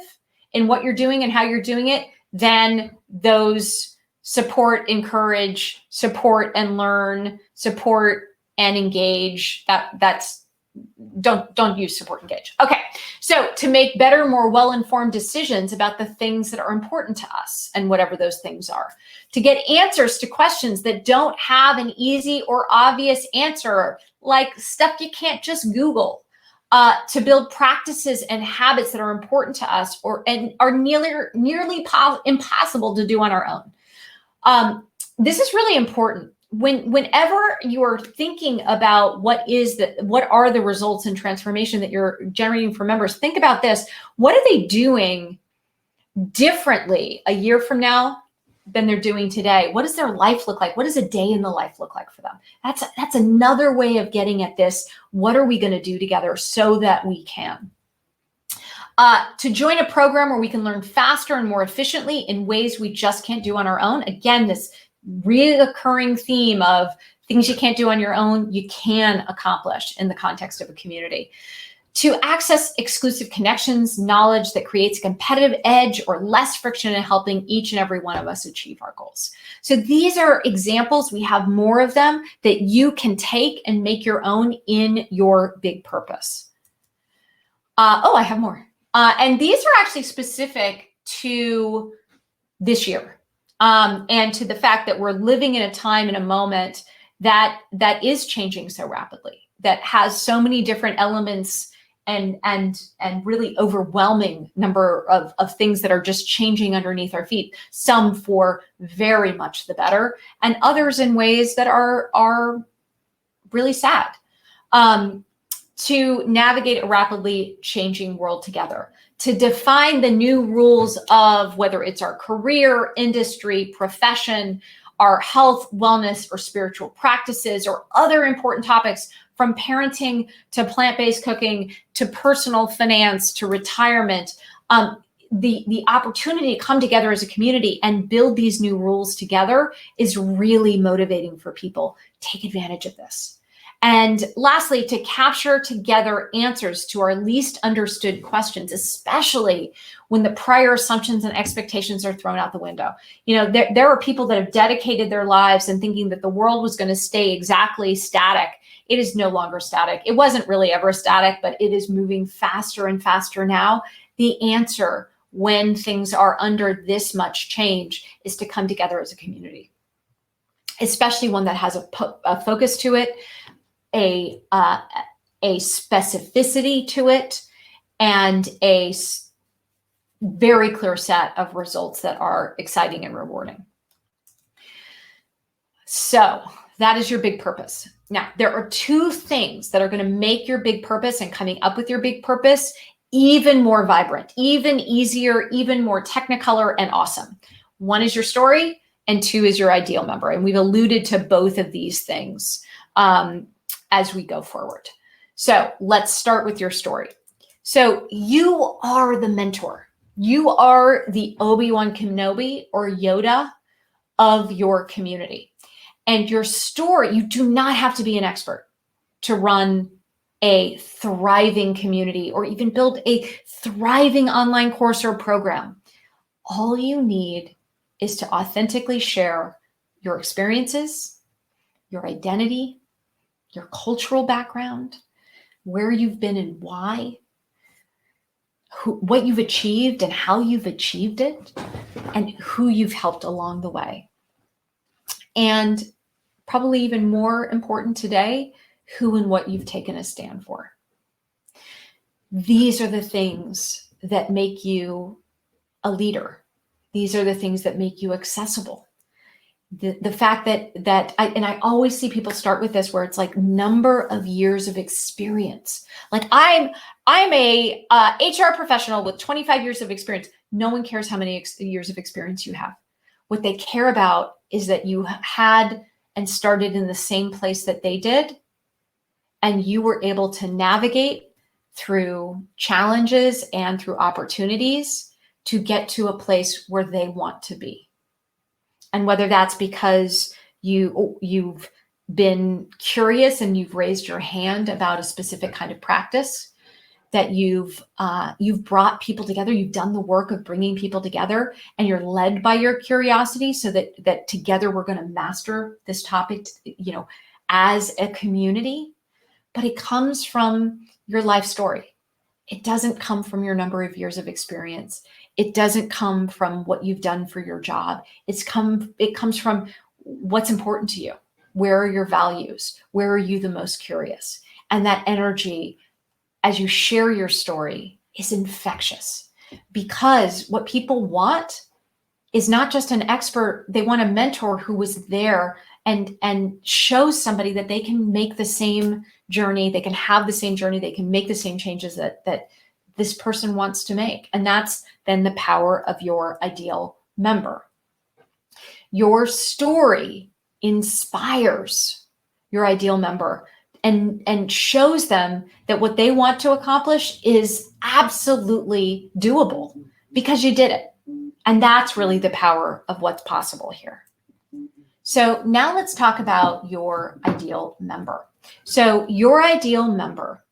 in what you're doing and how you're doing it than those support, encourage, support and learn, support and engage. Don't use support, engage. Okay, so to make better, more well-informed decisions about the things that are important to us and whatever those things are, to get answers to questions that don't have an easy or obvious answer, like stuff you can't just Google, to build practices and habits that are important to us and are nearly impossible to do on our own. This is really important. Whenever you're thinking about what are the results and transformation that you're generating for members, think about this. What are they doing differently a year from now than they're doing today? What does their life look like? What does a day in the life look like for them? That's another way of getting at this. What are we going to do together so that we can? To join a program where we can learn faster and more efficiently in ways we just can't do on our own. Again, this reoccurring theme of things you can't do on your own, you can accomplish in the context of a community. To access exclusive connections, knowledge that creates a competitive edge or less friction in helping each and every one of us achieve our goals. So these are examples. We have more of them that you can take and make your own in your big purpose. I have more. And these are actually specific to this year. And to the fact that we're living in a time, in a moment that is changing so rapidly, that has so many different elements and really overwhelming number of things that are just changing underneath our feet, some for very much the better, and others in ways that are really sad. To navigate a rapidly changing world together, to define the new rules of whether it's our career, industry, profession, our health, wellness, or spiritual practices, or other important topics, from parenting to plant-based cooking to personal finance to retirement. The opportunity to come together as a community and build these new rules together is really motivating for people. Take advantage of this. And lastly, to capture together answers to our least understood questions, especially when the prior assumptions and expectations are thrown out the window. You know, there are people that have dedicated their lives and thinking that the world was going to stay exactly static. It is no longer static. It wasn't really ever static, but it is moving faster and faster now. The answer when things are under this much change is to come together as a community, especially one that has a focus to it, a specificity to it, and a very clear set of results that are exciting and rewarding. So that is your big purpose. Now, there are two things that are going to make your big purpose and coming up with your big purpose even more vibrant, even easier, even more technicolor and awesome. One is your story, and two is your ideal member. And we've alluded to both of these things as we go forward. So let's start with your story. So you are the mentor. You are the Obi-Wan Kenobi or Yoda of your community. And your story, you do not have to be an expert to run a thriving community or even build a thriving online course or program. All you need is to authentically share your experiences, your identity, your cultural background, where you've been and why, what you've achieved and how you've achieved it, and who you've helped along the way. And probably even more important today, who and what you've taken a stand for. These are the things that make you a leader. These are the things that make you accessible. The fact that I always see people start with this where it's like number of years of experience. Like I'm a HR professional with 25 years of experience. No one cares how many years of experience you have. What they care about is that you had and started in the same place that they did, and you were able to navigate through challenges and through opportunities to get to a place where they want to be. And whether that's because you've been curious and you've raised your hand about a specific kind of practice, that you've brought people together, you've done the work of bringing people together, and you're led by your curiosity, so that together we're going to master this topic, as a community. But it comes from your life story. It doesn't come from your number of years of experience. It doesn't come from what you've done for your job. It comes from what's important to you. Where are your values? Where are you the most curious? And that energy, as you share your story, is infectious, because what people want is not just an expert. They want a mentor who was there and shows somebody that they can make the same journey, they can have the same journey, they can make the same changes that this person wants to make. And that's then the power of your ideal member. Your story inspires your ideal member and shows them that what they want to accomplish is absolutely doable because you did it. And that's really the power of what's possible here. So now let's talk about your ideal member. So your ideal member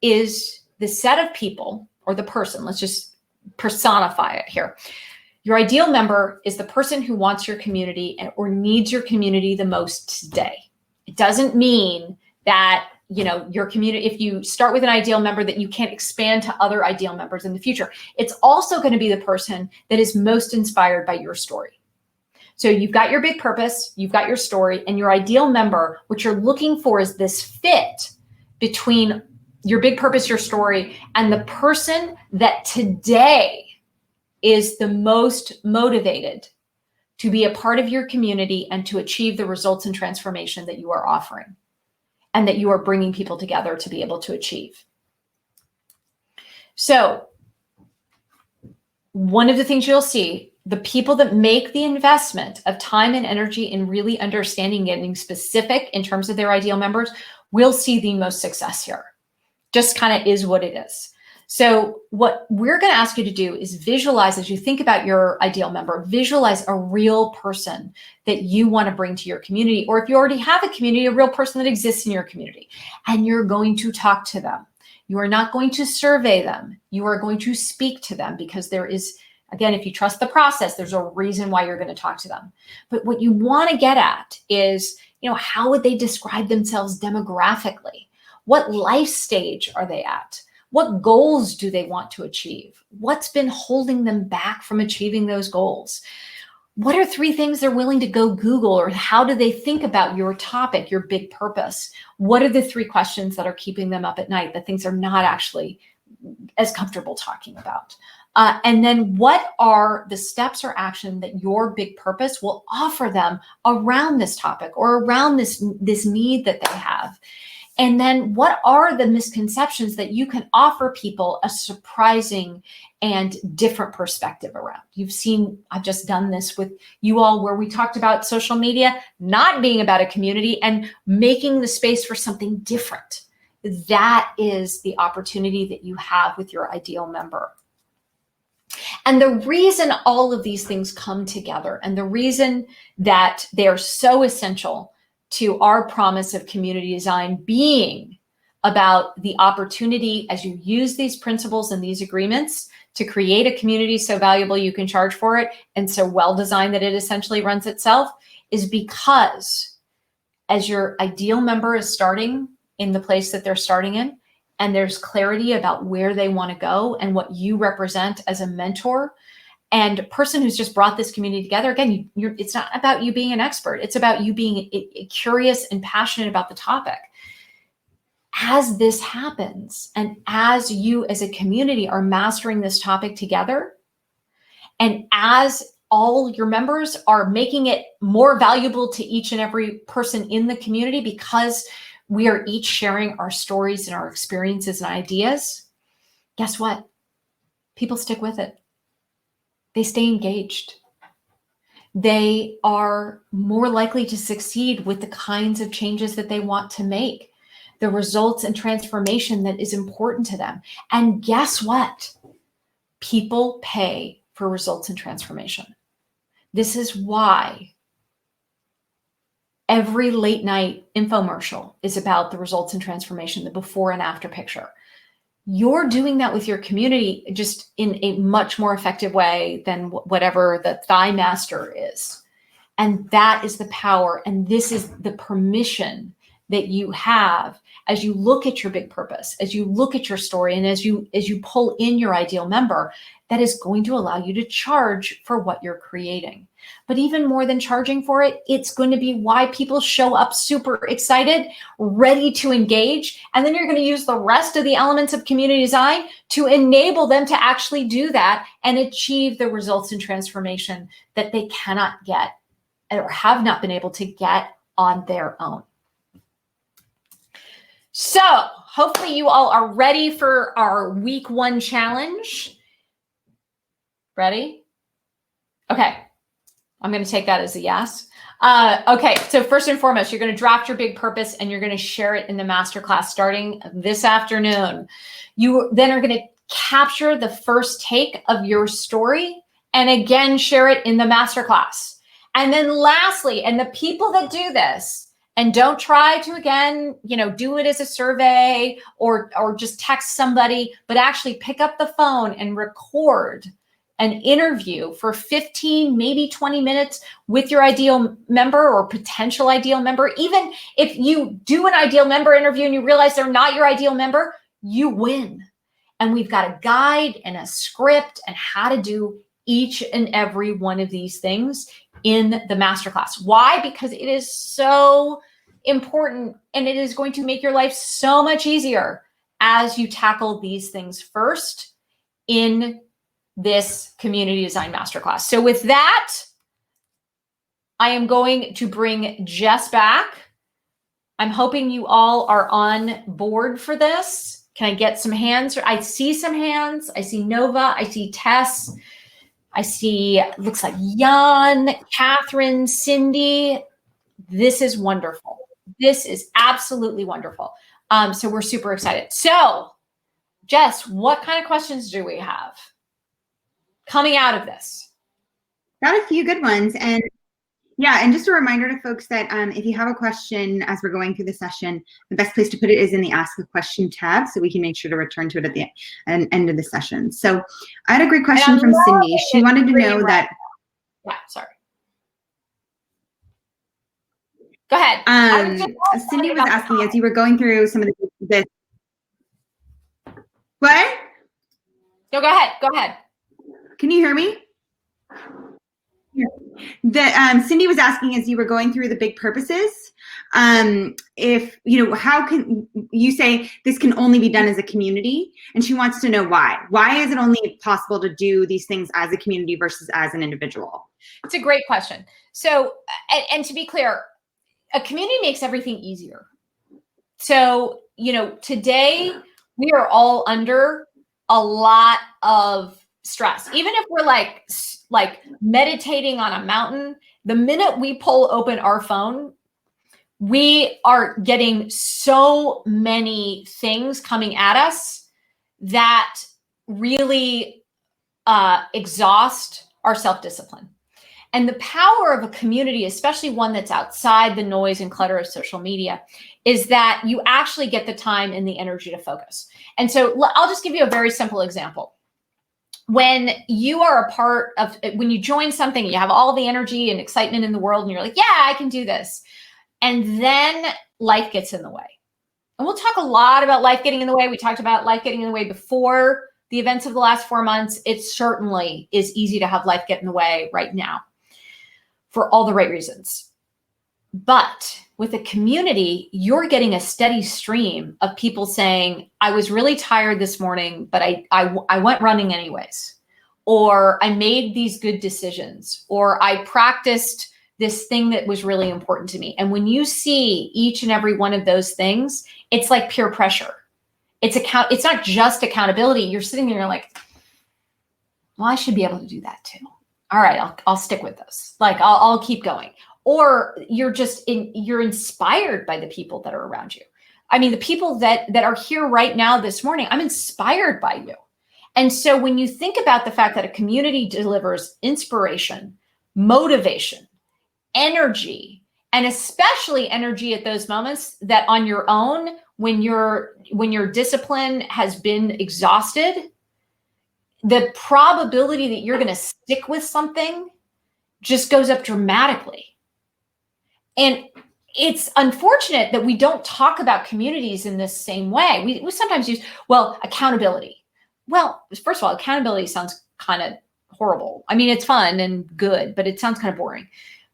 is the set of people, or the person, let's just personify it here. Your ideal member is the person who wants your community or needs your community the most today. It doesn't mean that, your community, if you start with an ideal member, that you can't expand to other ideal members in the future. It's also going to be the person that is most inspired by your story. So you've got your big purpose, you've got your story, and your ideal member. What you're looking for is this fit between your big purpose, your story, and the person that today is the most motivated to be a part of your community and to achieve the results and transformation that you are offering and that you are bringing people together to be able to achieve. So one of the things you'll see, the people that make the investment of time and energy in really understanding, getting specific in terms of their ideal members, will see the most success here. Just kind of is what it is. So what we're going to ask you to do is visualize, as you think about your ideal member, visualize a real person that you want to bring to your community. Or if you already have a community, a real person that exists in your community, and you're going to talk to them. You are not going to survey them. You are going to speak to them, because there is, again, if you trust the process, there's a reason why you're going to talk to them. But what you want to get at is, how would they describe themselves demographically? What life stage are they at? What goals do they want to achieve? What's been holding them back from achieving those goals? What are 3 things they're willing to go Google, or how do they think about your topic, your big purpose? What are the 3 questions that are keeping them up at night, the things they're not actually as comfortable talking about? And then what are the steps or action that your big purpose will offer them around this topic or around this need that they have? And then what are the misconceptions that you can offer people a surprising and different perspective around? You've seen, I've just done this with you all, where we talked about social media not being about a community and making the space for something different. That is the opportunity that you have with your ideal member. And the reason all of these things come together, and the reason that they are so essential to our promise of community design being about the opportunity, as you use these principles and these agreements, to create a community so valuable you can charge for it, and so well designed that it essentially runs itself, is because as your ideal member is starting in the place that they're starting in, and there's clarity about where they want to go and what you represent as a mentor and a person who's just brought this community together. Again, it's not about you being an expert. It's about you being curious and passionate about the topic. As this happens, and as you as a community are mastering this topic together, and as all your members are making it more valuable to each and every person in the community, because we are each sharing our stories and our experiences and ideas, guess what? People stick with it. They stay engaged. They are more likely to succeed with the kinds of changes that they want to make. the results and transformation that is important to them. And guess what? People pay for results and transformation. This is why every late night infomercial is about the results and transformation, the before and after picture. You're doing that with your community just in a much more effective way than whatever the Thigh Master is. And that is the power. And this is the permission that you have as you look at your big purpose, as you look at your story, and as you pull in your ideal member, that is going to allow you to charge for what you're creating. But even more than charging for it, it's going to be why people show up super excited, ready to engage. And then you're going to use the rest of the elements of community design to enable them to actually do that and achieve the results and transformation that they cannot get or have not been able to get on their own. So hopefully you all are ready for our week 1 challenge. Ready? Okay. I'm going to take that as a yes. Okay. So first and foremost, you're going to draft your big purpose and you're going to share it in the masterclass starting this afternoon. You then are going to capture the first take of your story and again, share it in the masterclass. And then lastly, and the people that do this, and don't try to, again, do it as a survey or just text somebody, but actually pick up the phone and record an interview for 15, maybe 20 minutes with your ideal member or potential ideal member. Even if you do an ideal member interview and you realize they're not your ideal member, you win. And we've got a guide and a script and how to do each and every one of these things in the masterclass. Why? Because it is so important and it is going to make your life so much easier as you tackle these things first in this community design masterclass. So with that, I am going to bring Jess back. I'm hoping you all are on board for this. Can I get some hands? I see some hands. I see Nova. I see Tess. I see, looks like Jan, Catherine, Cindy. This is wonderful. This is absolutely wonderful. So we're super excited. So Jess, what kind of questions do we have coming out of this? Got a few good ones. And yeah, and just a reminder to folks that if you have a question as we're going through the session, the best place to put it is in the Ask a Question tab, so we can make sure to return to it at the end of the session. So I had a great question from Cindy. She wanted to know that. Yeah, sorry. Go ahead. Cindy was asking as you were going through some of the what? No, go ahead. Go ahead. Can you hear me? Cindy was asking as you were going through the big purposes, if, how can you say this can only be done as a community? And she wants to know why. Why is it only possible to do these things as a community versus as an individual? It's a great question. So, and to be clear, a community makes everything easier. So, today we are all under a lot of stress. Even if we're like meditating on a mountain, the minute we pull open our phone, we are getting so many things coming at us that really exhaust our self-discipline. And the power of a community, especially one that's outside the noise and clutter of social media, is that you actually get the time and the energy to focus. And so I'll just give you a very simple example. When you are a part of, when you join something, you have all the energy and excitement in the world, and you're like, yeah, I can do this. And then life gets in the way. And we'll talk a lot about life getting in the way. We talked about life getting in the way before the events of the last 4 months. It certainly is easy to have life get in the way right now for all the right reasons. But with a community, you're getting a steady stream of people saying, I was really tired this morning, but I went running anyways. Or I made these good decisions. Or I practiced this thing that was really important to me. And when you see each and every one of those things, it's like peer pressure. It's not just accountability. You're sitting there, you're like, well, I should be able to do that too. All right, I'll stick with this. Like I'll keep going. Or you're inspired by the people that are around you. I mean, the people that are here right now this morning, I'm inspired by you. And so when you think about the fact that a community delivers inspiration, motivation, energy, and especially energy at those moments that on your own, when your discipline has been exhausted, the probability that you're going to stick with something just goes up dramatically. And it's unfortunate that we don't talk about communities in this same way. We sometimes use, well, accountability. Well, first of all, accountability sounds kind of horrible. I mean, it's fun and good, but it sounds kind of boring.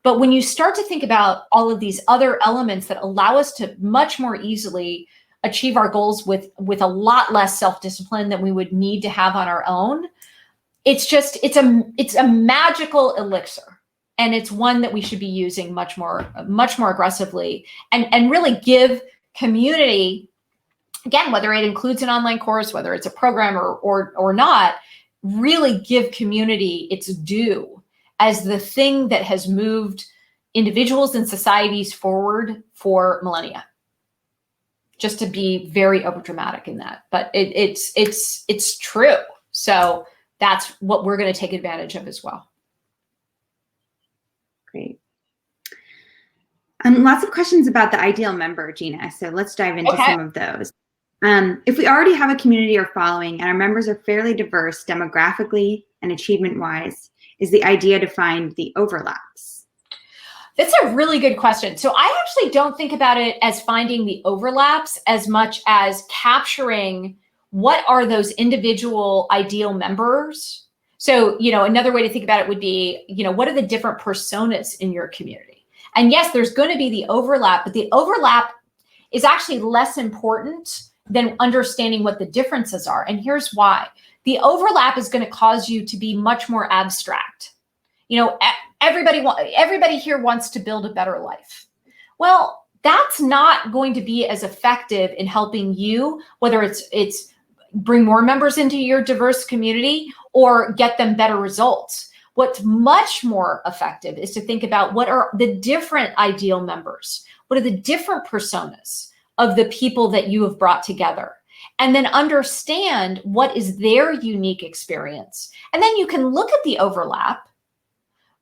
But when you start to think about all of these other elements that allow us to much more easily achieve our goals with a lot less self-discipline than we would need to have on our own, it's a magical elixir. And it's one that we should be using much more aggressively and really give community, again, whether it includes an online course, whether it's a program or not, really give community its due as the thing that has moved individuals and societies forward for millennia. Just to be very overdramatic in that, but it's true. So that's what we're going to take advantage of as well. Great. Lots of questions about the ideal member, Gina. So let's dive into some of those. If we already have a community or following and our members are fairly diverse demographically and achievement-wise, is the idea to find the overlaps? That's a really good question. So I actually don't think about it as finding the overlaps as much as capturing what are those individual ideal members. So, another way to think about it would be, what are the different personas in your community? And yes, there's going to be the overlap, but the overlap is actually less important than understanding what the differences are. And here's why. The overlap is going to cause you to be much more abstract. Everybody here wants to build a better life. Well, that's not going to be as effective in helping you, whether it's bring more members into your diverse community or get them better results. What's much more effective is to think about what are the different ideal members? What are the different personas of the people that you have brought together? And then understand what is their unique experience. And then you can look at the overlap,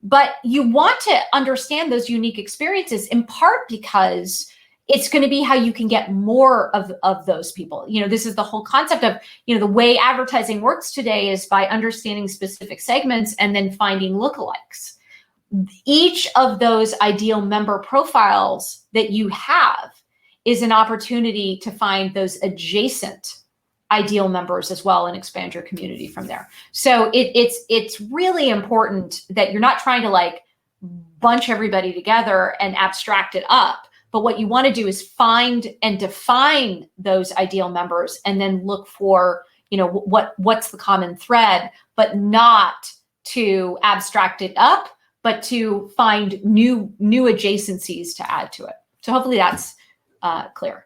but you want to understand those unique experiences in part because it's going to be how you can get more of those people. This is the whole concept of, the way advertising works today is by understanding specific segments and then finding lookalikes. Each of those ideal member profiles that you have is an opportunity to find those adjacent ideal members as well and expand your community from there. So it's really important that you're not trying to bunch everybody together and abstract it up. But what you want to do is find and define those ideal members and then look for, what's the common thread, but not to abstract it up, but to find new adjacencies to add to it. So hopefully that's clear.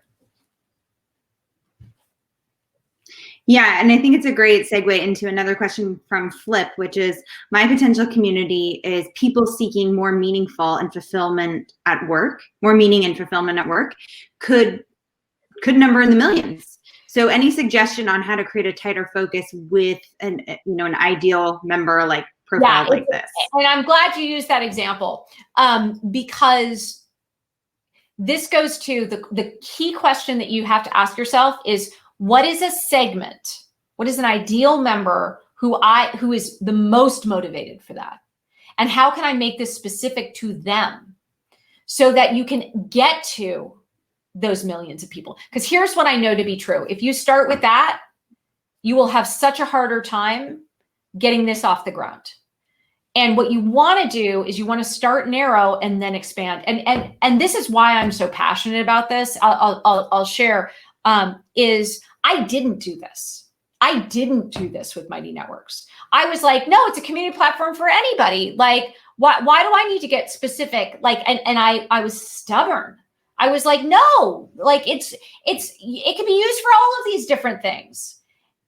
Yeah, and I think it's a great segue into another question from Flip, which is, my potential community is people seeking more meaningful and fulfillment at work, more meaning and fulfillment at work, could number in the millions. So any suggestion on how to create a tighter focus with an ideal member profile like this? And I'm glad you used that example because this goes to the key question that you have to ask yourself is, what is a segment? What is an ideal member who is the most motivated for that? And how can I make this specific to them so that you can get to those millions of people? Because here's what I know to be true. If you start with that, you will have such a harder time getting this off the ground. And what you want to do is you want to start narrow and then expand. And this is why I'm so passionate about this. I'll share. Is I didn't do this. I didn't do this with Mighty Networks. I was like, no, it's a community platform for anybody. Why do I need to get specific? And I was stubborn. I was like, no, it can be used for all of these different things.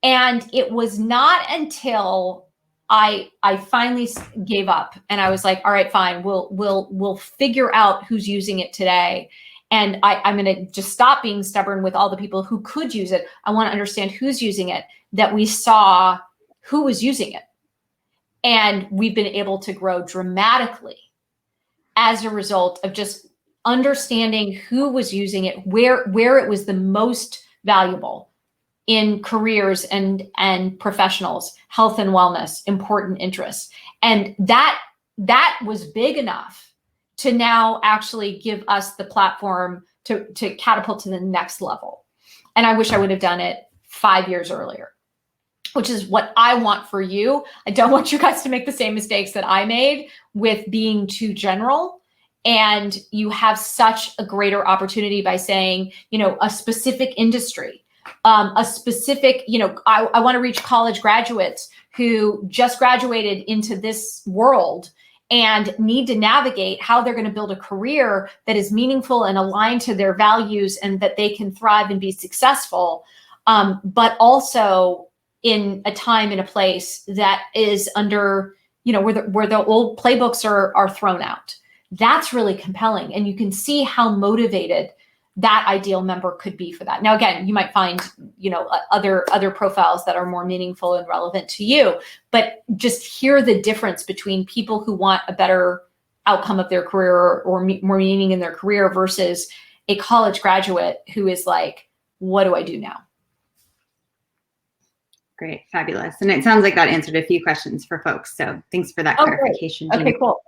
And it was not until I finally gave up and I was like, all right, fine, we'll figure out who's using it today. And I'm going to just stop being stubborn with all the people who could use it. I want to understand who's using it, that we saw who was using it. And we've been able to grow dramatically as a result of just understanding who was using it, where it was the most valuable in careers and professionals, health and wellness, important interests. And that was big enough to now actually give us the platform to catapult to the next level. And I wish I would have done it 5 years earlier, which is what I want for you. I don't want you guys to make the same mistakes that I made with being too general. And you have such a greater opportunity by saying, a specific industry, a specific, I want to reach college graduates who just graduated into this world and need to navigate how they're going to build a career that is meaningful and aligned to their values and that they can thrive and be successful, but also in a time and a place that is under, where the old playbooks are thrown out. That's really compelling. And you can see how motivated that ideal member could be for that. Now, again, you might find, other profiles that are more meaningful and relevant to you, but just hear the difference between people who want a better outcome of their career or more meaning in their career versus a college graduate who is like, what do I do now? Great. Fabulous. And it sounds like that answered a few questions for folks. So thanks for that clarification. Great. Okay, cool.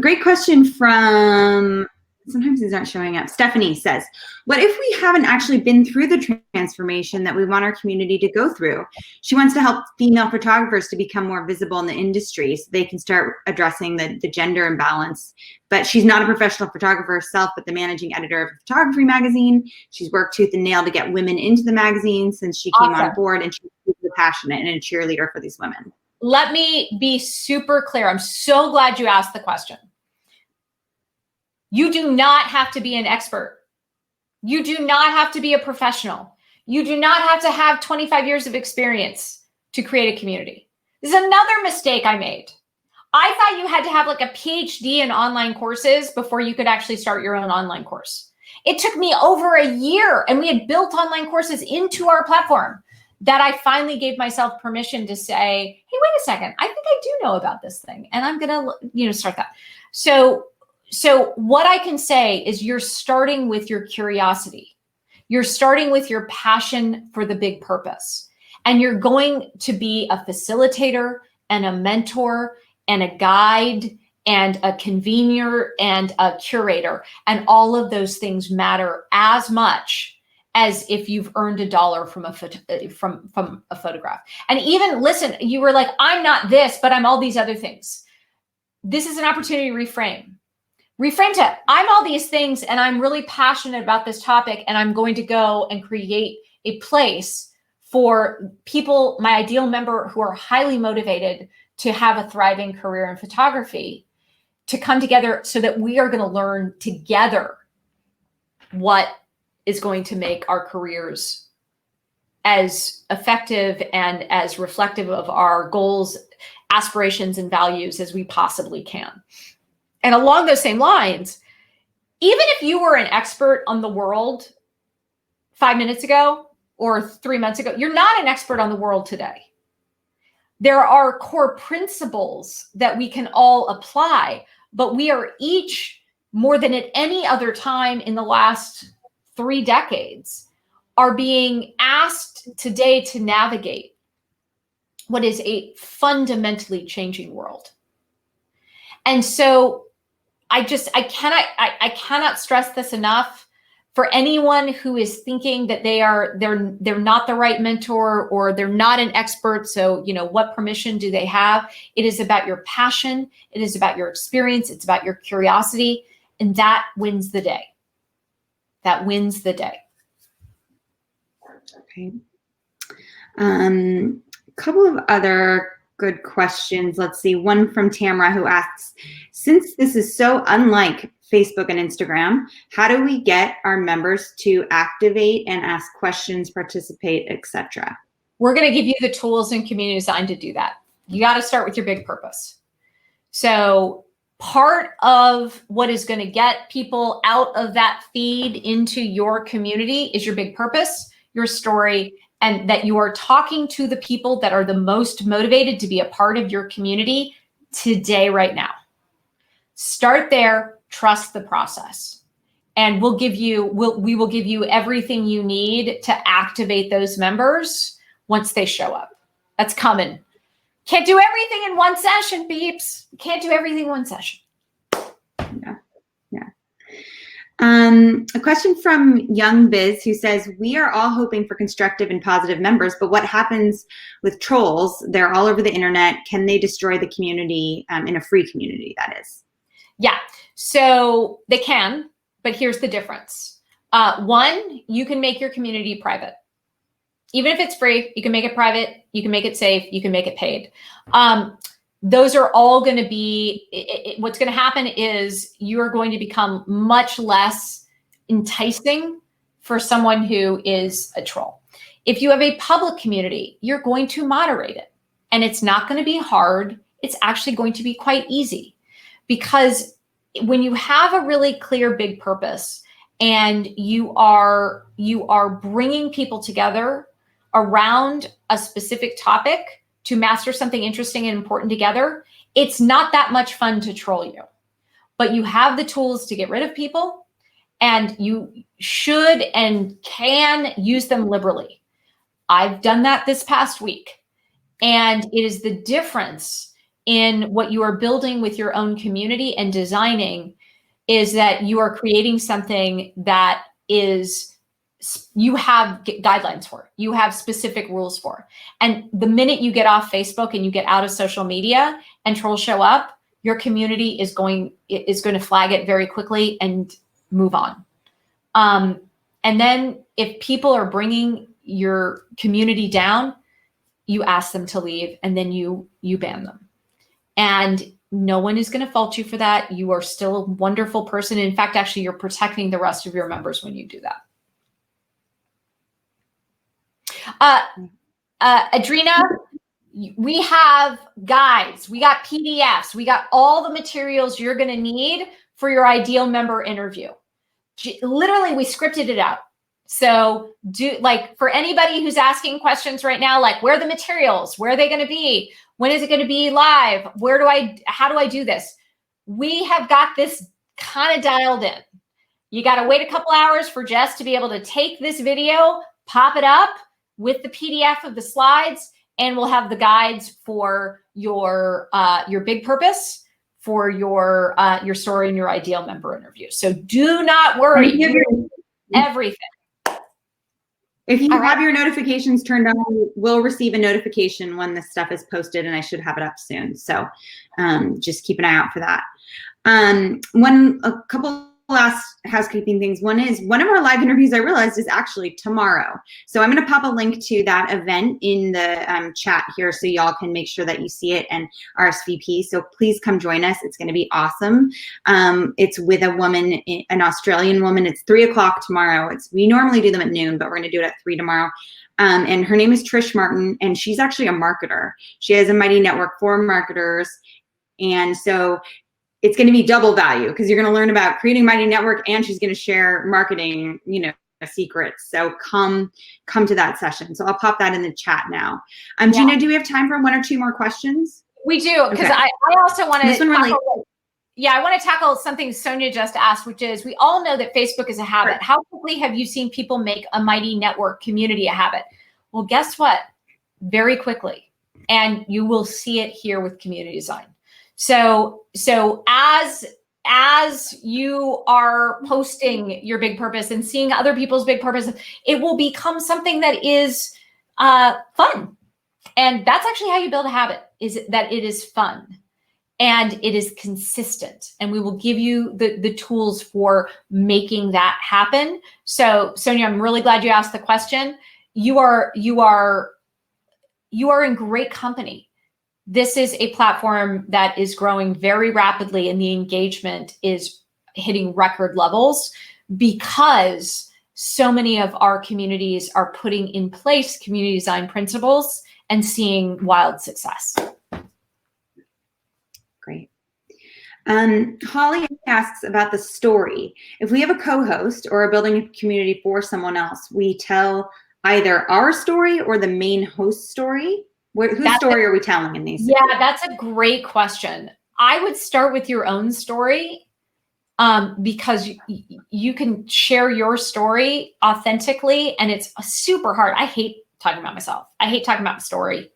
Great question from, sometimes these aren't showing up. Stephanie says, what if we haven't actually been through the transformation that we want our community to go through? She wants to help female photographers to become more visible in the industry so they can start addressing the gender imbalance. But she's not a professional photographer herself, but the managing editor of a photography magazine. She's worked tooth and nail to get women into the magazine since she came on board, and she's super passionate and a cheerleader for these women. Let me be super clear. I'm so glad you asked the question. You do not have to be an expert. You do not have to be a professional. You do not have to have 25 years of experience to create a community. This is another mistake I made. I thought you had to have like a PhD in online courses before you could actually start your own online course. It took me over a year, and we had built online courses into our platform, that I finally gave myself permission to say, hey, wait a second, I think I do know about this thing, and I'm going to, start that. So what I can say is you're starting with your curiosity. You're starting with your passion for the big purpose, and you're going to be a facilitator and a mentor and a guide and a convener and a curator. And all of those things matter as much as if you've earned $1 from a photograph. And even, listen, you were like, I'm not this, but I'm all these other things. This is an opportunity to reframe. Reframe to, I'm all these things, and I'm really passionate about this topic, and I'm going to go and create a place for people, my ideal member, who are highly motivated to have a thriving career in photography, to come together so that we are going to learn together what is going to make our careers as effective and as reflective of our goals, aspirations, and values as we possibly can. And along those same lines, even if you were an expert on the world 5 minutes ago or 3 months ago, you're not an expert on the world today. There are core principles that we can all apply, but we are each, more than at any other time in the last 3 decades, are being asked today to navigate what is a fundamentally changing world. And so I cannot stress this enough. For anyone who is thinking that they're not the right mentor, or they're not an expert, so what permission do they have? It is about your passion, it is about your experience, it's about your curiosity, and that wins the day. That wins the day. Okay. Couple of other good questions. Let's see. One from Tamara, who asks, since this is so unlike Facebook and Instagram, how do we get our members to activate and ask questions, participate, etc.? We're going to give you the tools in community design to do that. You got to start with your big purpose. So part of what is going to get people out of that feed into your community is your big purpose, your story, and that you are talking to the people that are the most motivated to be a part of your community today, right now. Start there, trust the process, and we will give you everything you need to activate those members once they show up. That's coming. Can't do everything in one session, peeps. Can't do everything in one session. Yeah. A question from Young Biz, who says, we are all hoping for constructive and positive members, but what happens with trolls? They're all over the internet. Can they destroy the community, in a free community, that is? Yeah, so they can, but here's the difference. One, you can make your community private. Even if it's free, you can make it private, you can make it safe, you can make it paid. Those are all going to be, what's going to happen is you're going to become much less enticing for someone who is a troll. If you have a public community, you're going to moderate it. And it's not going to be hard. It's actually going to be quite easy. Because when you have a really clear big purpose and you are bringing people together around a specific topic to master something interesting and important together, it's not that much fun to troll you. But you have the tools to get rid of people, and you should and can use them liberally. I've done that this past week, and it is the difference in what you are building with your own community and designing is that you are creating something that is you have guidelines for, you have specific rules for. And the minute you get off Facebook and you get out of social media and trolls show up, your community is going to flag it very quickly and move on. And then if people are bringing your community down, you ask them to leave, and then you ban them. And no one is going to fault you for that. You are still a wonderful person. In fact, actually, you're protecting the rest of your members when you do that. Adrina, we have guides, we got PDFs, we got all the materials you're going to need for your ideal member interview. Literally, we scripted it out. So for anybody who's asking questions right now, like, where are the materials? Where are they going to be? When is it going to be live? How do I do this? We have got this kind of dialed in. You got to wait a couple hours for Jess to be able to take this video, pop it up with the PDF of the slides, and we'll have the guides for your big purpose, for your story and your ideal member interview. So do not worry. Everything. If you have your notifications turned on, you will receive a notification when this stuff is posted, and I should have it up soon. So just keep an eye out for that. A couple last housekeeping things. One is one of our live interviews, I realized, is actually tomorrow. So I'm going to pop a link to that event in the chat here so y'all can make sure that you see it and RSVP. So please come join us. It's going to be awesome. It's with a woman, an Australian woman. It's 3 o'clock tomorrow. We normally do them at noon, but we're going to do it at 3 tomorrow. And her name is Trish Martin, and she's actually a marketer. She has a Mighty Network for marketers. And so it's going to be double value because you're going to learn about creating Mighty Network, and she's going to share marketing, secrets. So come to that session. So I'll pop that in the chat now. Gina, do we have time for 1 or 2 more questions? We do, because I also want to I want to tackle something Sonia just asked, which is, we all know that Facebook is a habit. Sure. How quickly have you seen people make a Mighty Network community a habit? Well, guess what? Very quickly. And you will see it here with community design. So as you are posting your big purpose and seeing other people's big purpose, it will become something that is fun. And that's actually how you build a habit, is that it is fun and it is consistent. And we will give you the tools for making that happen. So Sonia, I'm really glad you asked the question. You are in great company. This is a platform that is growing very rapidly, and the engagement is hitting record levels because so many of our communities are putting in place community design principles and seeing wild success. Great. Holly asks about the story. If we have a co-host or are building a community for someone else, we tell either our story or the main host story. Whose story are we telling in these? Yeah, that's a great question. I would start with your own story, because you can share your story authentically, and it's super hard. I hate talking about myself. I hate talking about my story.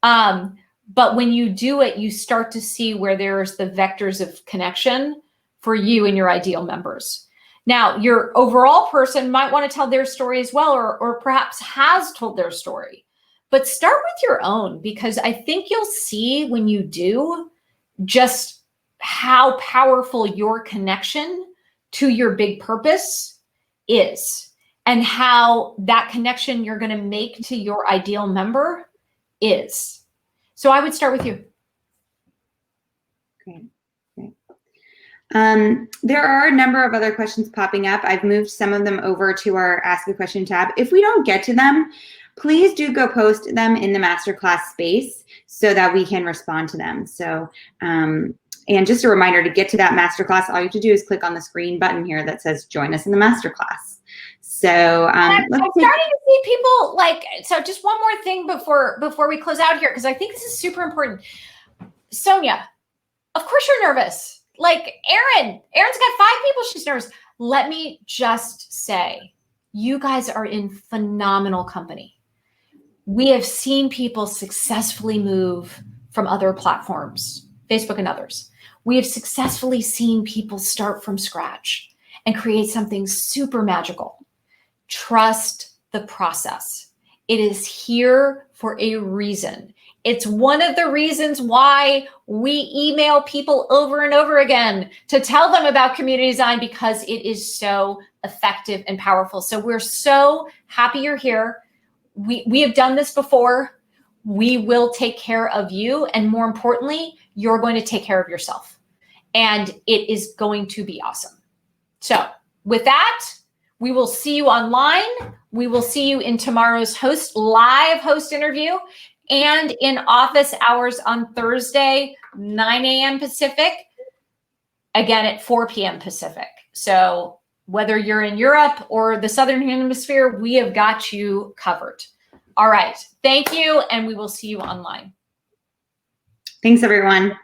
But when you do it, you start to see where there's the vectors of connection for you and your ideal members. Now, your overall person might want to tell their story as well, or perhaps has told their story. But start with your own, because I think you'll see when you do just how powerful your connection to your big purpose is, and how that connection you're going to make to your ideal member is. So I would start with you. Great. There are a number of other questions popping up. I've moved some of them over to our Ask a Question tab. If we don't get to them, please do go post them in the masterclass space so that we can respond to them. So, and just a reminder, to get to that masterclass, all you have to do is click on this green button here that says join us in the masterclass. So I'm starting to see people so just one more thing before we close out here, because I think this is super important. Sonia, of course you're nervous. Erin's got 5 people she's nervous. Let me just say, you guys are in phenomenal company. We have seen people successfully move from other platforms, Facebook and others. We have successfully seen people start from scratch and create something super magical. Trust the process. It is here for a reason. It's one of the reasons why we email people over and over again to tell them about community design, because it is so effective and powerful. So we're so happy you're here. We have done this before. We will take care of you. And more importantly, you're going to take care of yourself. And it is going to be awesome. So with that, we will see you online. We will see you in tomorrow's live host interview, and in office hours on Thursday, 9 a.m. Pacific, again at 4 p.m. Pacific. So whether you're in Europe or the Southern Hemisphere, we have got you covered. All right. Thank you. And we will see you online. Thanks, everyone.